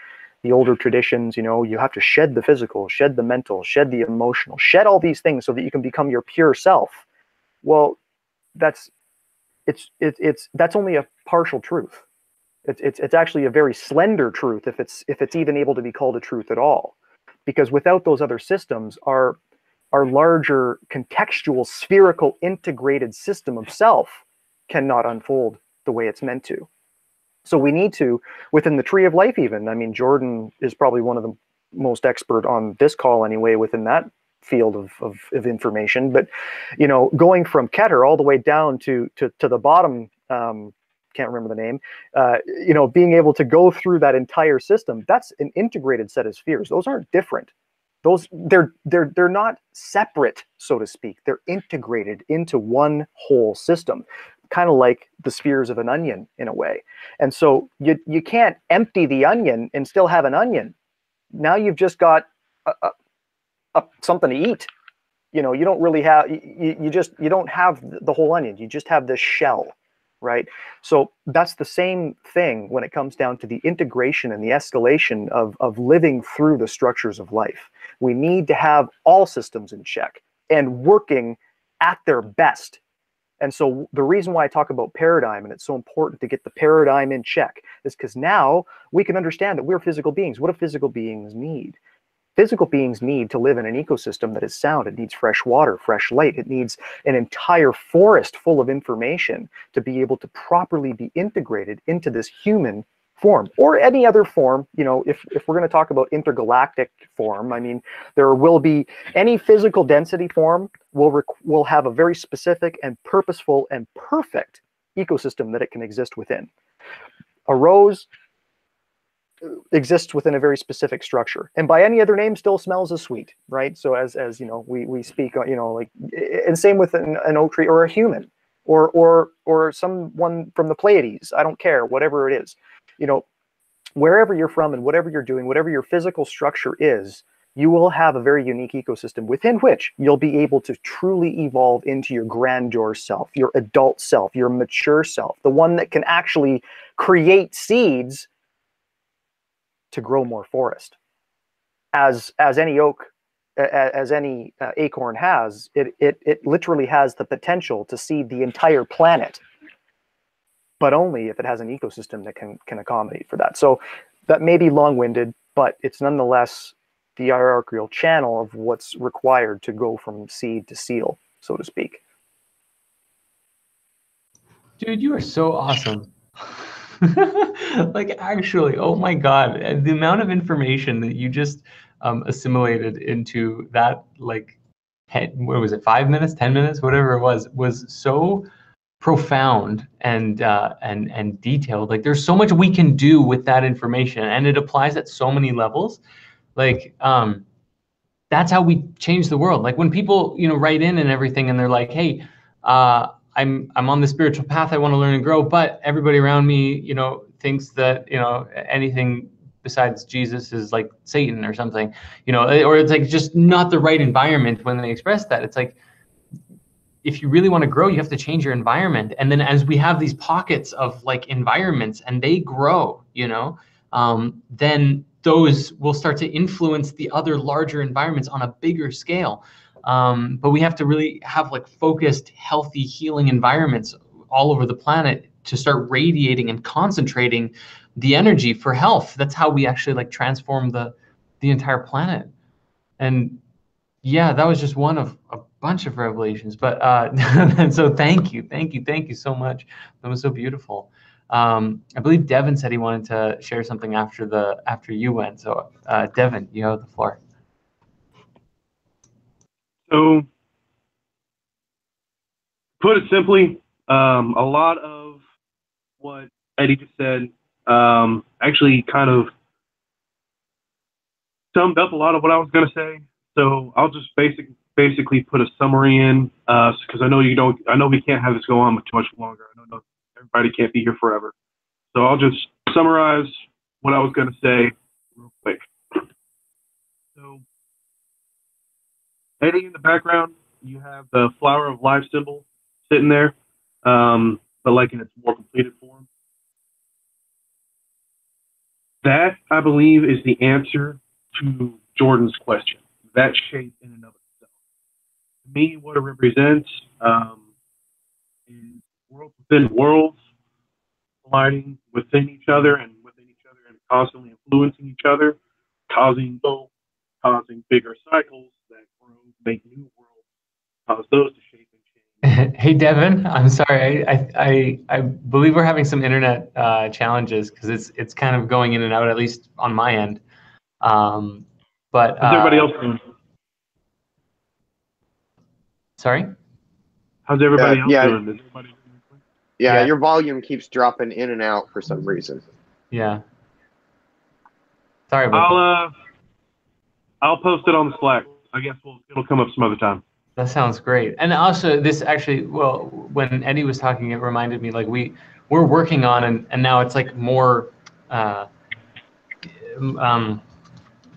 older traditions, you know, you have to shed the physical, shed the mental, shed the emotional, shed all these things so that you can become your pure self. Well, that's only a partial truth. It's actually a very slender truth if it's even able to be called a truth at all, because without those other systems, our larger contextual spherical integrated system of self cannot unfold the way it's meant to. So we need to, within the tree of life even, I mean, Jordan is probably one of the most expert on this call anyway within that field of information, but, you know, going from Keter all the way down to the bottom, can't remember the name, you know, being able to go through that entire system, that's an integrated set of spheres. Those aren't different. Those they're not separate, so to speak. They're integrated into one whole system, kind of like the spheres of an onion in a way. And so you can't empty the onion and still have an onion. Now you've just got something to eat. You know, you don't really have, you don't have the whole onion. You just have this shell, right? So that's the same thing when it comes down to the integration and the escalation of living through the structures of life. We need to have all systems in check and working at their best. And so the reason why I talk about paradigm, and it's so important to get the paradigm in check, is because now we can understand that we're physical beings. What do physical beings need? Physical beings need to live in an ecosystem that is sound. It needs fresh water, fresh light. It needs an entire forest full of information to be able to properly be integrated into this human form, or any other form. You know, if we're going to talk about intergalactic form, I mean, there will be any physical density form will have a very specific and purposeful and perfect ecosystem that it can exist within. A rose exists within a very specific structure, and by any other name still smells as sweet, right? So as you know, we speak, you know, like, and same with an oak tree or a human or someone from the Pleiades. I don't care, whatever it is, you know, wherever you're from and whatever you're doing, whatever your physical structure is, you will have a very unique ecosystem within which you'll be able to truly evolve into your grandeur self, your adult self, your mature self, the one that can actually create seeds to grow more forest. As any oak, as any acorn has, it literally has the potential to seed the entire planet, but only if it has an ecosystem that can accommodate for that. So that may be long-winded, but it's nonetheless the hierarchical channel of what's required to go from seed to seal, so to speak. Dude, you are so awesome. Like, actually, oh my God, the amount of information that you just assimilated into that, like, what was it, 5 minutes, 10 minutes, whatever it was so profound and detailed. Like, there's so much we can do with that information, and it applies at so many levels. Like, that's how we change the world. Like, when people, you know, write in and everything, and they're like, hey, I'm on the spiritual path, I want to learn and grow, but everybody around me, you know, thinks that, you know, anything besides Jesus is like Satan or something, you know, or it's like just not the right environment when they express that. It's like, if you really want to grow, you have to change your environment. And then as we have these pockets of like environments and they grow, you know, then those will start to influence the other larger environments on a bigger scale. But we have to really have like focused, healthy, healing environments all over the planet to start radiating and concentrating the energy for health. That's how we actually like transform the entire planet. And yeah, that was just one of a bunch of revelations. But and so thank you so much. That was so beautiful. I believe Devin said he wanted to share something after you went. So Devin, you have the floor. So, put it simply, a lot of what Eddie just said actually kind of summed up a lot of what I was going to say. So I'll just basically put a summary in because I know we can't have this go on too much longer. I know everybody can't be here forever. So I'll just summarize what I was going to say real quick. So Eddie, in the background, you have the flower of life symbol sitting there, but like in its more completed form. That, I believe, is the answer to Jordan's question. That shape in and of itself. To me, what it represents is worlds within worlds colliding within each other and constantly influencing each other, causing bigger cycles that grow, make new worlds, cause those to shape and change. Hey Devin, I'm sorry. I believe we're having some internet challenges because it's kind of going in and out, at least on my end. But how's everybody else doing? Sorry? How's everybody else yeah. doing? Yeah, Yeah. your volume keeps dropping in and out for some reason. Yeah. Sorry about that. I'll post it on the Slack. I guess it'll come up some other time. That sounds great. And also this actually, well, when Eddie was talking, it reminded me like we're working on and now it's like more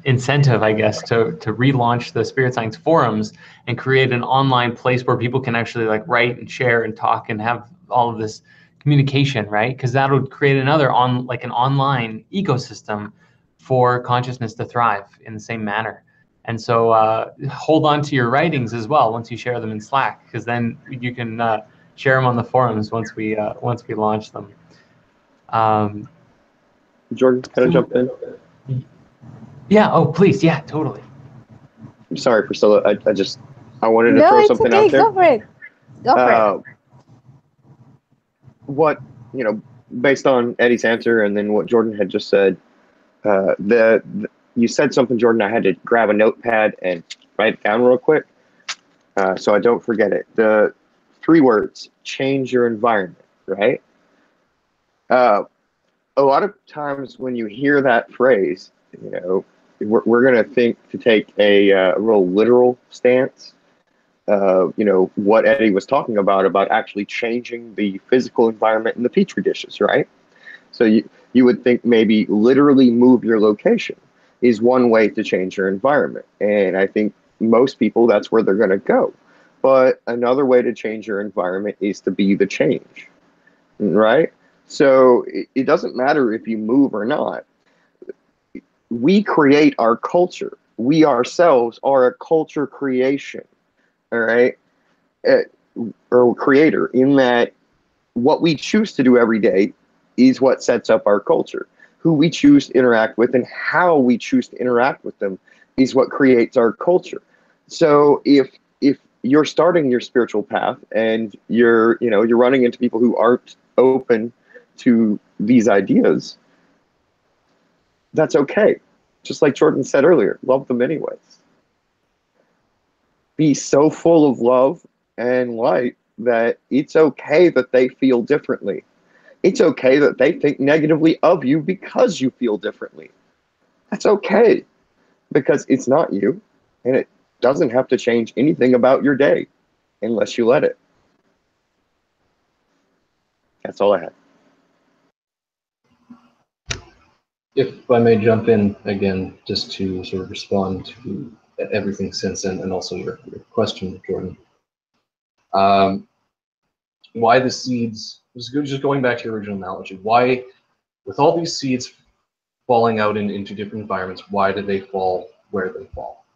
incentive, I guess, to relaunch the Spirit Science forums and create an online place where people can actually like write and share and talk and have all of this communication, right? Because that would create another an online ecosystem for consciousness to thrive in the same manner. And so hold on to your writings as well once you share them in Slack, because then you can share them on the forums once we launch them. Jordan, can I jump in? Yeah. Oh, please. Yeah, totally. I'm sorry, Priscilla. I wanted to throw something out there. Go for it. Go for it. What, based on Eddie's answer and then what Jordan had just said, you said something, Jordan. I had to grab a notepad and write it down real quick so I don't forget it. The 3 words: change your environment, right? A lot of times when you hear that phrase, we're going to think to take a real literal stance. What Eddie was talking about actually changing the physical environment in the petri dishes, right? So you would think maybe literally move your location is one way to change your environment. And I think most people, that's where they're going to go. But another way to change your environment is to be the change, right? So it doesn't matter if you move or not. We create our culture. We ourselves are a culture creation, all right? Or creator, in that what we choose to do every day is what sets up our culture. Who we choose to interact with and how we choose to interact with them is what creates our culture. So if you're starting your spiritual path and you're running into people who aren't open to these ideas, that's okay. Just like Jordan said earlier, love them anyways. Be so full of love and light that it's okay that they feel differently. It's okay that they think negatively of you because you feel differently. That's okay, because it's not you, and it doesn't have to change anything about your day unless you let it. That's all I had. If I may jump in again, just to sort of respond to everything since and also your question, Jordan. Why the seeds, just going back to your original analogy, why, with all these seeds falling out into different environments, why do they fall where they fall?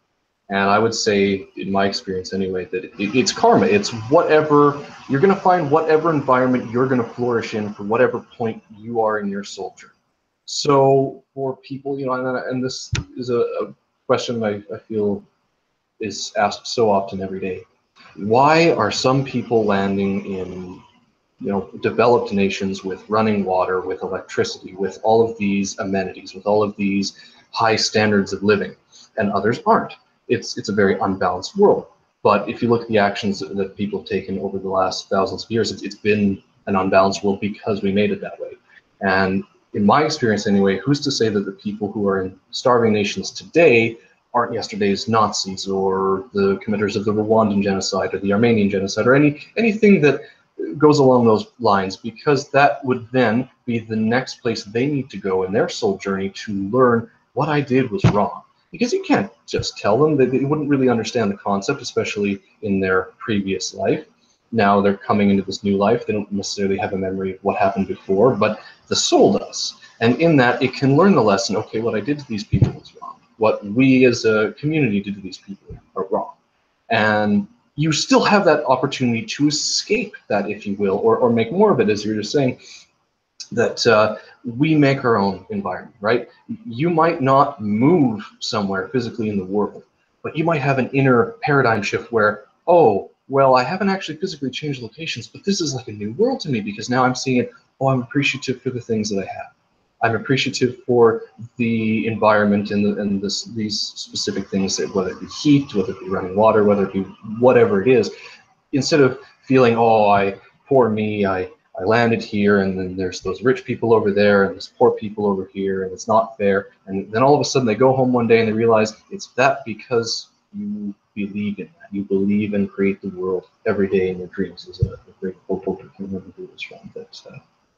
And I would say, in my experience anyway, that it's karma. It's whatever, you're going to find whatever environment you're going to flourish in for whatever point you are in your soul journey. So for people, and this is a question I feel is asked so often every day. Why are some people landing in developed nations with running water, with electricity, with all of these amenities, with all of these high standards of living, and others aren't. It's a very unbalanced world. But if you look at the actions that people have taken over the last thousands of years, it's been an unbalanced world because we made it that way. And in my experience anyway, who's to say that the people who are in starving nations today aren't yesterday's Nazis or the committers of the Rwandan genocide or the Armenian genocide or anything that goes along those lines, because that would then be the next place they need to go in their soul journey to learn what I did was wrong. Because you can't just tell them, that they wouldn't really understand the concept, especially in their previous life. Now they're coming into this new life. They don't necessarily have a memory of what happened before, but the soul does. And in that, it can learn the lesson, okay, what I did to these people was wrong. What we as a community did to these people are wrong. And you still have that opportunity to escape that, if you will, or make more of it, as you're just saying, that we make our own environment, right? You might not move somewhere physically in the world, but you might have an inner paradigm shift where, oh, well, I haven't actually physically changed locations, but this is like a new world to me because now I'm seeing it, oh, I'm appreciative for the things that I have. I'm appreciative for the environment and these specific things, whether it be heat, whether it be running water, whether it be whatever it is, instead of feeling, oh, poor me, I landed here and then there's those rich people over there and there's poor people over here and it's not fair. And then all of a sudden they go home one day and they realize it's that because you believe in that. You believe and create the world every day in your dreams. There's a great quote, I can't remember who it was from, but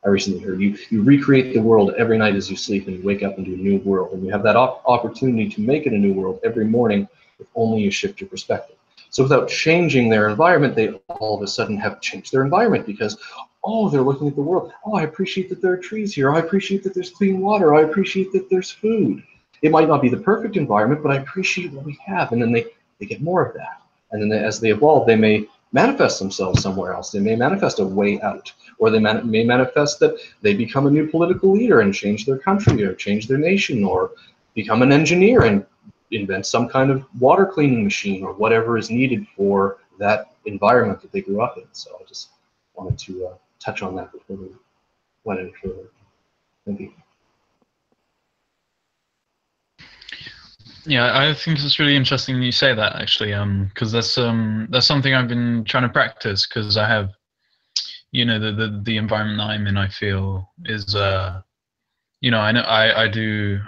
I recently heard, you recreate the world every night as you sleep and you wake up into a new world. And you have that opportunity to make it a new world every morning if only you shift your perspective. So without changing their environment, they all of a sudden have changed their environment because, oh, they're looking at the world. Oh, I appreciate that there are trees here. I appreciate that there's clean water. I appreciate that there's food. It might not be the perfect environment, but I appreciate what we have. And then they get more of that. And then as they evolve, they may manifest themselves somewhere else. They may manifest a way out. Or they may manifest that they become a new political leader and change their country or change their nation or become an engineer and invent some kind of water cleaning machine or whatever is needed for that environment that they grew up in. So I just wanted to touch on that before we went any further. Thank you. Yeah, I think it's really interesting you say that, actually, because that's something I've been trying to practice, because I have, you know, the environment that I'm in, I feel is, you know, I do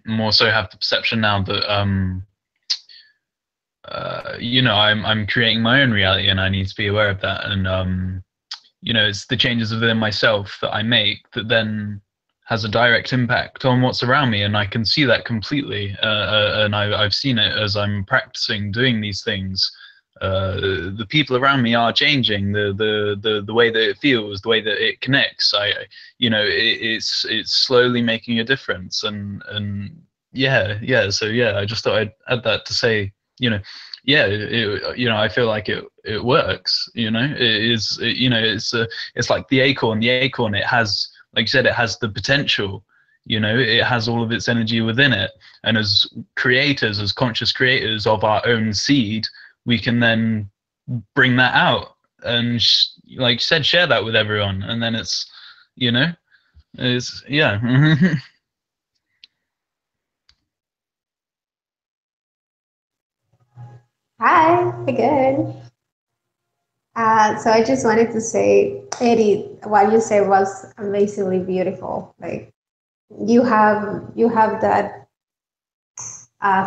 more so have the perception now that, you know, I'm creating my own reality, and I need to be aware of that. And you know, it's the changes within myself that I make that then has a direct impact on what's around me, and I can see that completely. And I've seen it as I'm practicing doing these things. The people around me are changing. The way that it feels, the way that it connects. You know, it's slowly making a difference. And yeah. So yeah, I just thought I'd add that to say, you know, yeah, you know, I feel like it works. You know, you know, it's like the acorn. The acorn, it has, like you said, it has the potential. You know, it has all of its energy within it. And as creators, as conscious creators of our own seed, we can then bring that out and, like you said, share that with everyone. And then it's, you know, it's, yeah. Hi, again. So I just wanted to say, Eddie, what you said was amazingly beautiful. Like you have that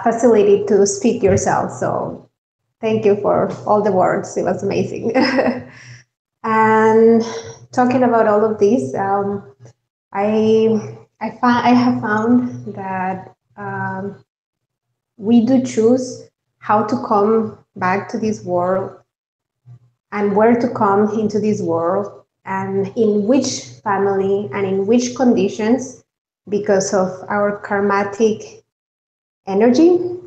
facility to speak yourself. So thank you for all the words. It was amazing. And talking about all of this, I have found that we do choose how to come back to this world and where to come into this world and in which family and in which conditions, because of our karmatic energy.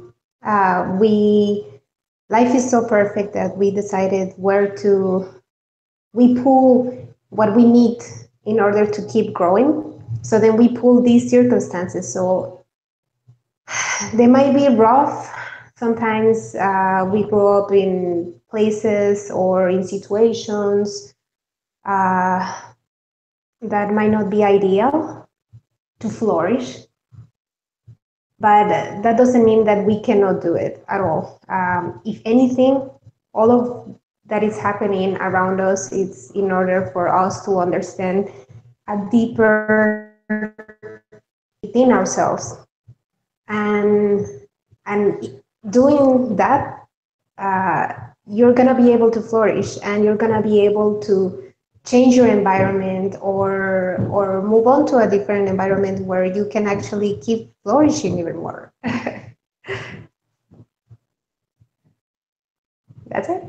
Life is so perfect that we decided we pull what we need in order to keep growing. So then we pull these circumstances. So they might be rough. Sometimes we grow up in places or in situations that might not be ideal to flourish, but that doesn't mean that we cannot do it at all. If anything, all of that is happening around us, it's in order for us to understand a deeper within ourselves. And doing that, you're going to be able to flourish, and you're going to be able to change your environment or move on to a different environment where you can actually keep flourishing even more. That's it.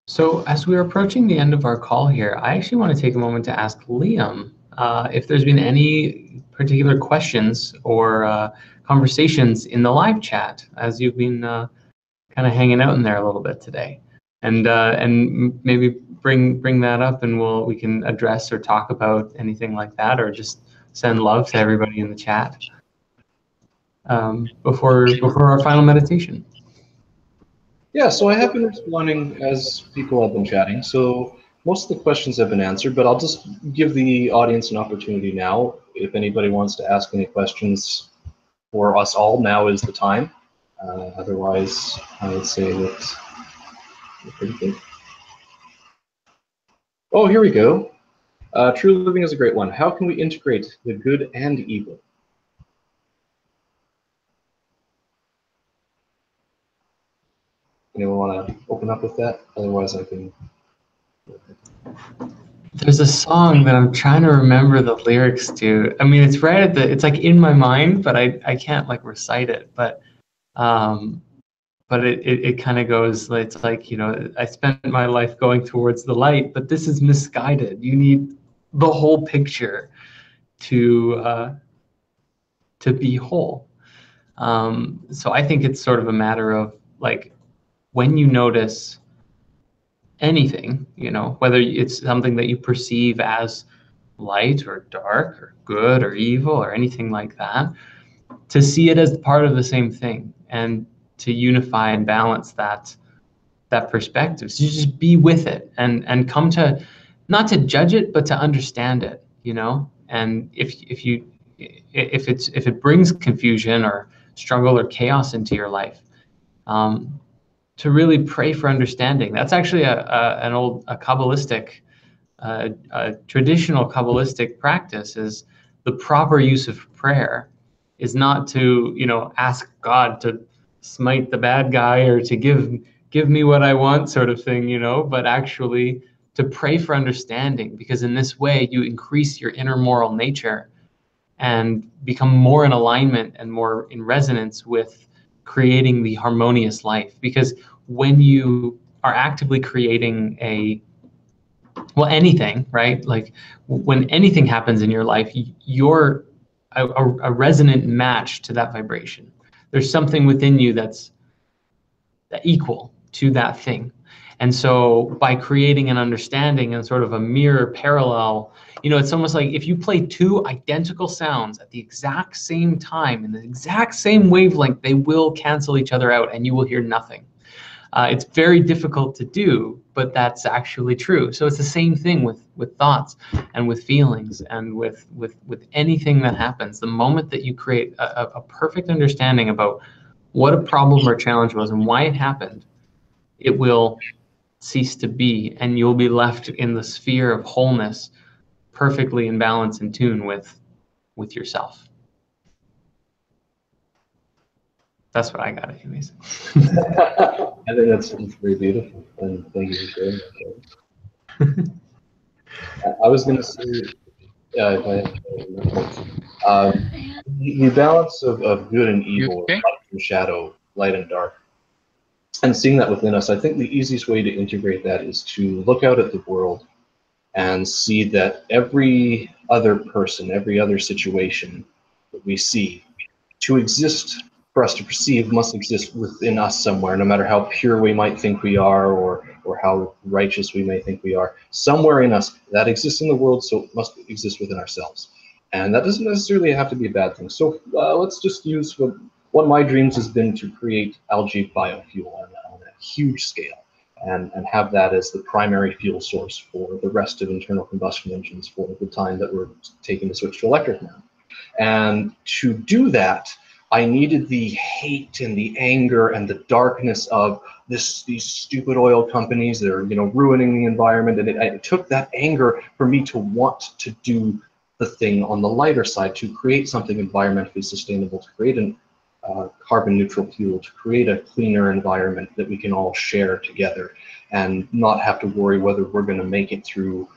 So as we're approaching the end of our call here, I actually want to take a moment to ask Liam if there's been any particular questions or conversations in the live chat as you've been kind of hanging out in there a little bit today, and maybe bring that up, and we can address or talk about anything like that, or just send love to everybody in the chat before our final meditation. Yeah, so I have been responding as people have been chatting. So most of the questions have been answered, but I'll just give the audience an opportunity now. If anybody wants to ask any questions for us all, now is the time. Otherwise, I would say that we're pretty good. Oh, here we go. True living is a great one. How can we integrate the good and evil? Anyone want to open up with that? Otherwise, I can. There's a song that I'm trying to remember the lyrics to. I mean, it's right at it's like in my mind, but I can't like recite it. But it kind of goes, it's like, you know, I spent my life going towards the light, but this is misguided. You need the whole picture to be whole. So I think it's sort of a matter of like, when you notice anything, you know, whether it's something that you perceive as light or dark or good or evil or anything like that, to see it as part of the same thing and to unify and balance that perspective. So you just be with it and come to, not to judge it, but to understand it, you know. And if it brings confusion or struggle or chaos into your life, to really pray for understanding. That's actually a Kabbalistic, a traditional Kabbalistic practice. Is the proper use of prayer is not to, you know, ask God to smite the bad guy or to give me what I want, sort of thing, you know, but actually to pray for understanding, because in this way you increase your inner moral nature and become more in alignment and more in resonance with creating the harmonious life. Because when you are actively creating anything, right? Like when anything happens in your life, you're a resonant match to that vibration. There's something within you that's equal to that thing. And so by creating an understanding and sort of a mirror parallel, you know, it's almost like if you play two identical sounds at the exact same time in the exact same wavelength, they will cancel each other out and you will hear nothing. It's very difficult to do, but that's actually true. So it's the same thing with thoughts and with feelings and with anything that happens. The moment that you create a perfect understanding about what a problem or challenge was and why it happened, it will cease to be, and you'll be left in the sphere of wholeness, perfectly in balance and tune with yourself. That's what I got, anyways. I think that's very beautiful, and thank you for sharing that. I was going to say, the balance of good and evil, light and shadow, light and dark, and seeing that within us, I think the easiest way to integrate that is to look out at the world and see that every other person, every other situation that we see, to exist, for us to perceive, must exist within us somewhere, no matter how pure we might think we are or how righteous we may think we are. Somewhere in us that exists in the world, so it must exist within ourselves. And that doesn't necessarily have to be a bad thing. So let's just use what one of my dreams has been to create algae biofuel on a huge scale, and have that as the primary fuel source for the rest of internal combustion engines for the time that we're taking the switch to electric now. And to do that, I needed the hate and the anger and the darkness of these stupid oil companies that are, ruining the environment. And it took that anger for me to want to do the thing on the lighter side, to create something environmentally sustainable, to create a carbon neutral fuel, to create a cleaner environment that we can all share together and not have to worry whether we're going to make it through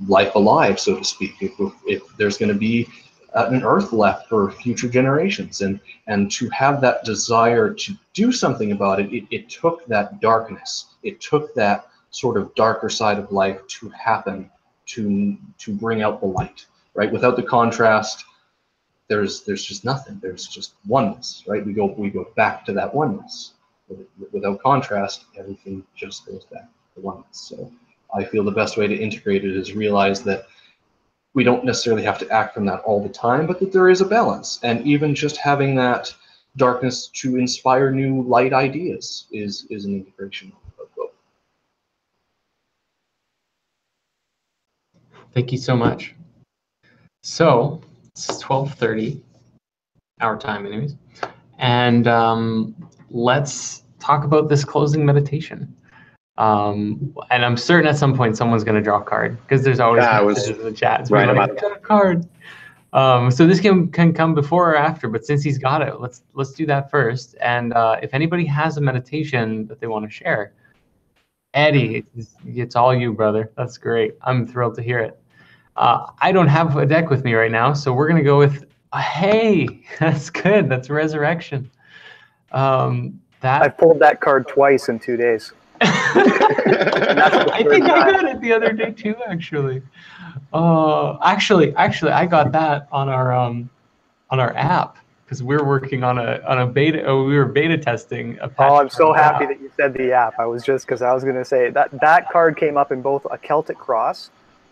life alive, so to speak, if there's going to be an earth left for future generations. And to have that desire to do something about it, it took that darkness, it took that sort of darker side of life to happen, to bring out the light, right? Without the contrast, there's just nothing. There's just oneness, right? We go back to that oneness. Without contrast, everything just goes back to oneness. So I feel the best way to integrate it is realize that we don't necessarily have to act from that all the time, but that there is a balance. And even just having that darkness to inspire new light ideas is an integration of both. Thank you so much. So it's 12:30, our time anyways. And let's talk about this closing meditation. And I'm certain at some point someone's going to draw a card, because there's always messages in the chat. It's right like, got a card. So this can come before or after, but since he's got it, let's do that first. And if anybody has a meditation that they want to share, Eddie, it's all you, brother. That's great. I'm thrilled to hear it. I don't have a deck with me right now, so we're going to go with, hey, that's good. That's Resurrection. I pulled that card twice in 2 days. I think I got it the other day too, actually. Actually, I got that on our app, because we're working on a beta. We were beta testing a patch. Oh, I'm so happy that you said the app. I was going to say that card came up in both a Celtic cross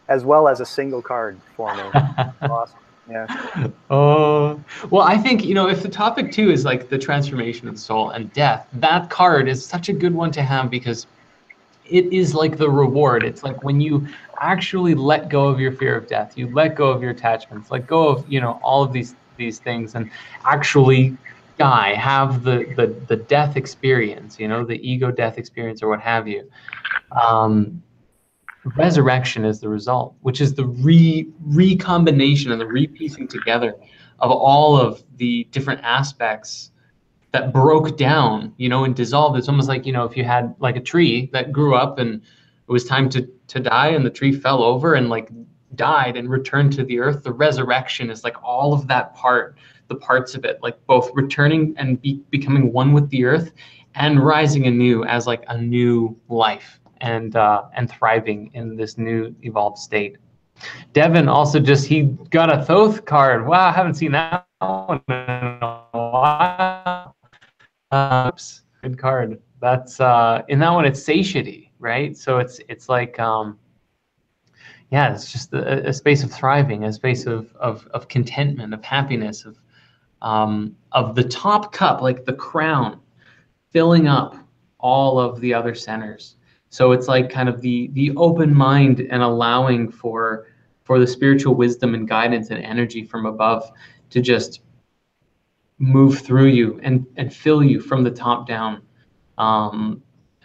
as well as a single card for me. Awesome. Yeah. Oh, well, I think, if the topic too is like the transformation of the soul and death, that card is such a good one to have, because it is like the reward. It's like when you actually let go of your fear of death, you let go of your attachments, let go of, all of these things, and actually die, have the death experience, the ego death experience, or what have you. Resurrection is the result, which is the recombination and the repiecing together of all of the different aspects that broke down, and dissolved. It's almost like, if you had like a tree that grew up and it was time to die, and the tree fell over and like died and returned to the earth. The resurrection is like all of that the parts of it, like both returning and becoming one with the earth, and rising anew as like a new life, and thriving in this new evolved state. Devin also he got a Thoth card. Wow, I haven't seen that one in a while. Good card. That's in that one, it's satiety, right? So it's like it's just a space of thriving, a space of contentment, of happiness, of the top cup, like the crown, filling up all of the other centers. So it's like kind of the open mind, and allowing for the spiritual wisdom and guidance and energy from above to just move through you and fill you from the top down,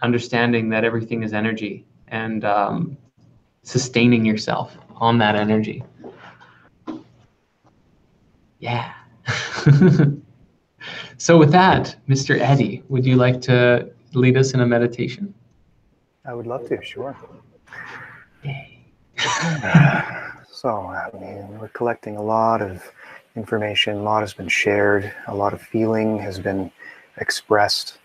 understanding that everything is energy, and sustaining yourself on that energy. Yeah. So with that, Mr. Eddie, would you like to lead us in a meditation? I would love to, sure. So, we're collecting a lot of information, a lot has been shared, a lot of feeling has been expressed.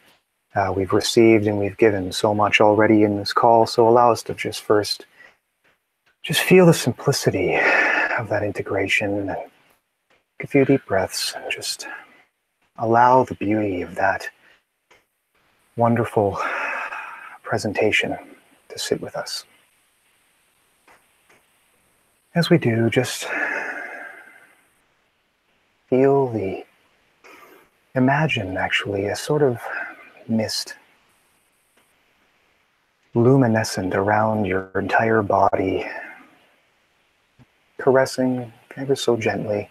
We've received and we've given so much already in this call, so allow us to just feel the simplicity of that integration, and take a few deep breaths, and just allow the beauty of that wonderful presentation to sit with us. As we do, just feel the imagine actually a sort of mist luminescent around your entire body, caressing ever so gently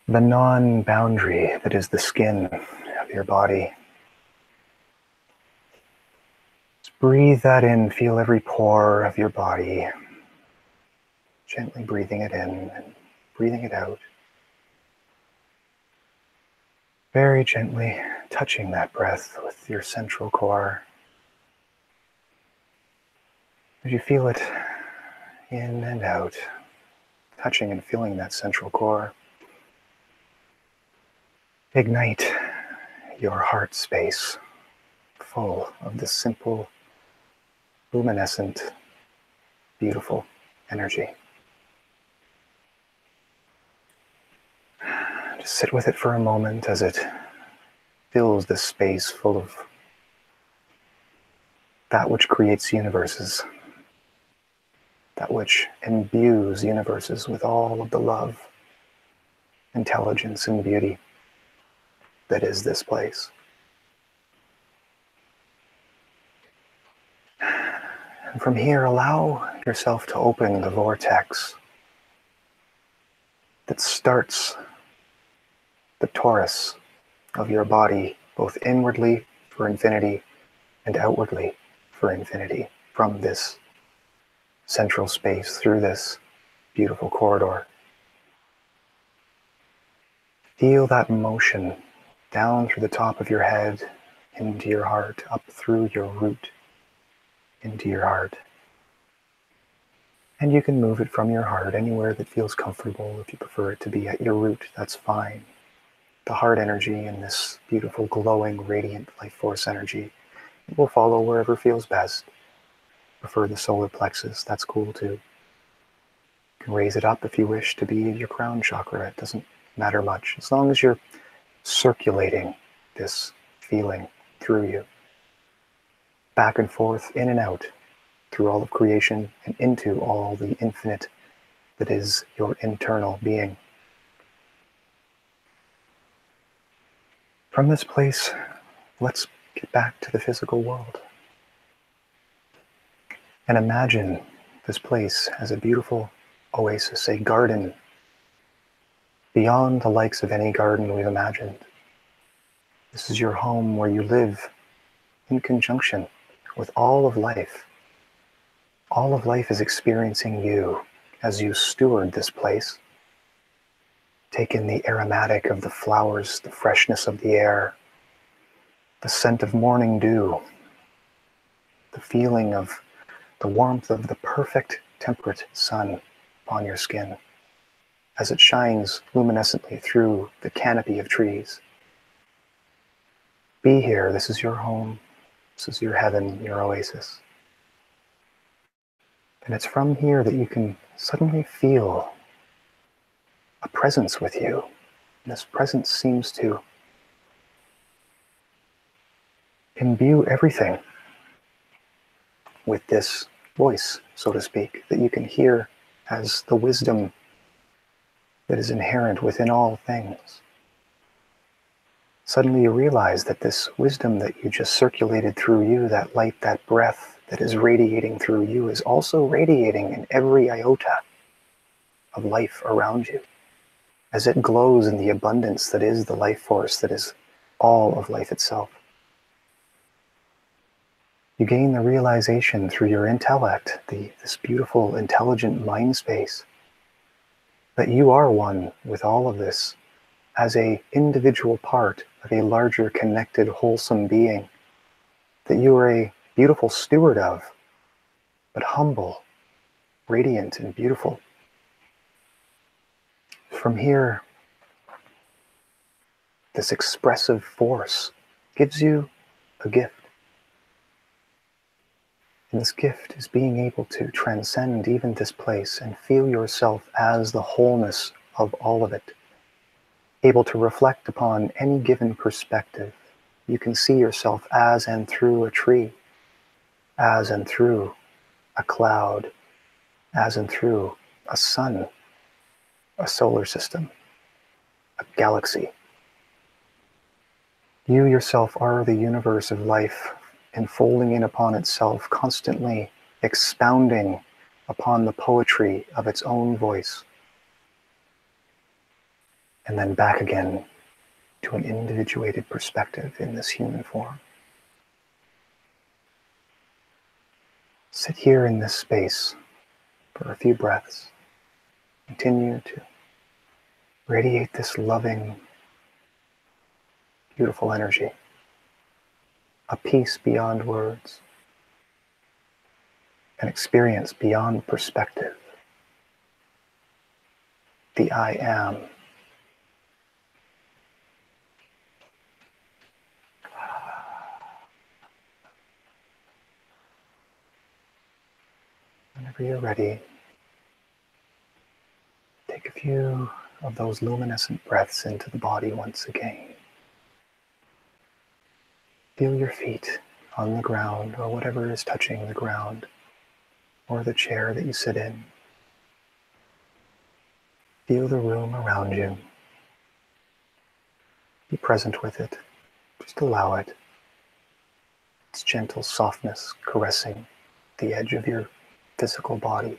the non-boundary that is the skin of your body. Just breathe that in, feel every pore of your body, gently breathing it in and breathing it out. Very gently touching that breath with your central core. As you feel it in and out, touching and feeling that central core, ignite your heart space full of this simple, luminescent, beautiful energy. Just sit with it for a moment as it fills this space full of that which creates universes, that which imbues universes with all of the love, intelligence, and beauty that is this place. And from here, allow yourself to open the vortex that starts the torus of your body, both inwardly for infinity and outwardly for infinity, from this central space through this beautiful corridor. Feel that motion down through the top of your head, into your heart, up through your root, into your heart. And you can move it from your heart anywhere that feels comfortable. If you prefer it to be at your root, that's fine. The heart energy and this beautiful, glowing, radiant life force energy will follow wherever feels best. Prefer the solar plexus, that's cool too. You can raise it up if you wish to be your crown chakra. It doesn't matter much, as long as you're circulating this feeling through you, back and forth, in and out, through all of creation and into all the infinite that is your internal being. From this place, let's get back to the physical world and imagine this place as a beautiful oasis, a garden beyond the likes of any garden we've imagined. This is your home where you live in conjunction with all of life. All of life is experiencing you as you steward this place. Take in the aromatic of the flowers, the freshness of the air, the scent of morning dew, the feeling of the warmth of the perfect temperate sun upon your skin as it shines luminescently through the canopy of trees. Be here. This is your home. This is your heaven, your oasis. And it's from here that you can suddenly feel a presence with you. And this presence seems to imbue everything with this voice, so to speak, that you can hear as the wisdom that is inherent within all things. Suddenly you realize that this wisdom that you just circulated through you, that light, that breath that is radiating through you, is also radiating in every iota of life around you, as it glows in the abundance that is the life force, that is all of life itself. You gain the realization through your intellect, this beautiful, intelligent mind space, that you are one with all of this as an individual part of a larger, connected, wholesome being, that you are a beautiful steward of, but humble, radiant, and beautiful. From here, this expressive force gives you a gift. And this gift is being able to transcend even this place and feel yourself as the wholeness of all of it, able to reflect upon any given perspective. You can see yourself as and through a tree, as and through a cloud, as and through a sun, a solar system, a galaxy, You yourself are the universe of life, enfolding in upon itself, constantly expounding upon the poetry of its own voice, and then back again to an individuated perspective in this human form. Sit here in this space for a few breaths. Continue to radiate this loving, beautiful energy, a peace beyond words, an experience beyond perspective, the I am. Whenever you're ready, take a few of those luminescent breaths into the body once again. Feel your feet on the ground or whatever is touching the ground or the chair that you sit in. Feel the room around you. Be present with it. Just allow it. Its gentle softness caressing the edge of your physical body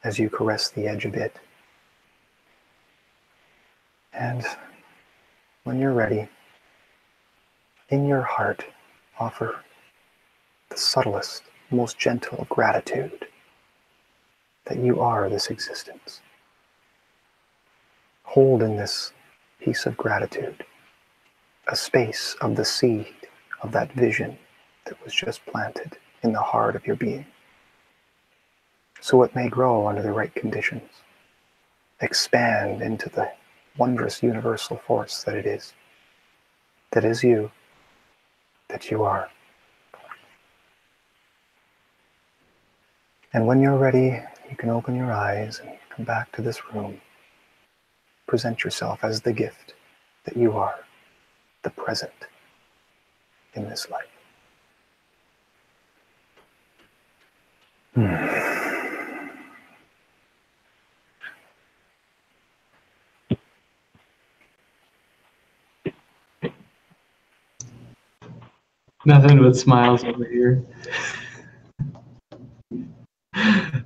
as you caress the edge of it. And when you're ready, in your heart, offer the subtlest, most gentle gratitude that you are this existence. Hold in this piece of gratitude a space of the seed of that vision that was just planted in the heart of your being, so it may grow under the right conditions, expand into the wondrous universal force that it is you, that you are. And when you're ready, you can open your eyes and come back to this room. Present yourself as the gift that you are, the present in this life. Nothing but smiles over here.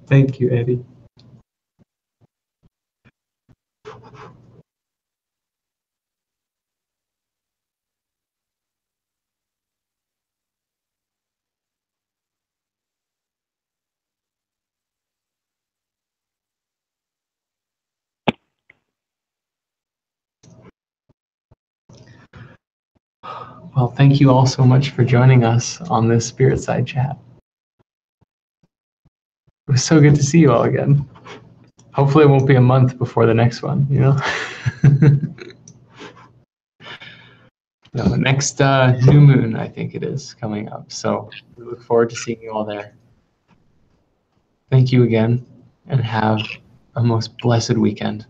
Thank you, Eddie. Well, thank you all so much for joining us on this SpiritSide chat. It was so good to see you all again. Hopefully it won't be a month before the next one, you know? No, the next new moon, I think it is, coming up. So we look forward to seeing you all there. Thank you again, and have a most blessed weekend.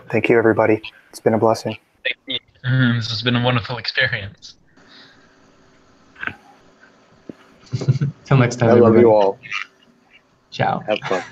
Thank you, everybody. It's been a blessing. Thank you. This has been a wonderful experience. Till next time, I love everybody. you all. Ciao. Have fun.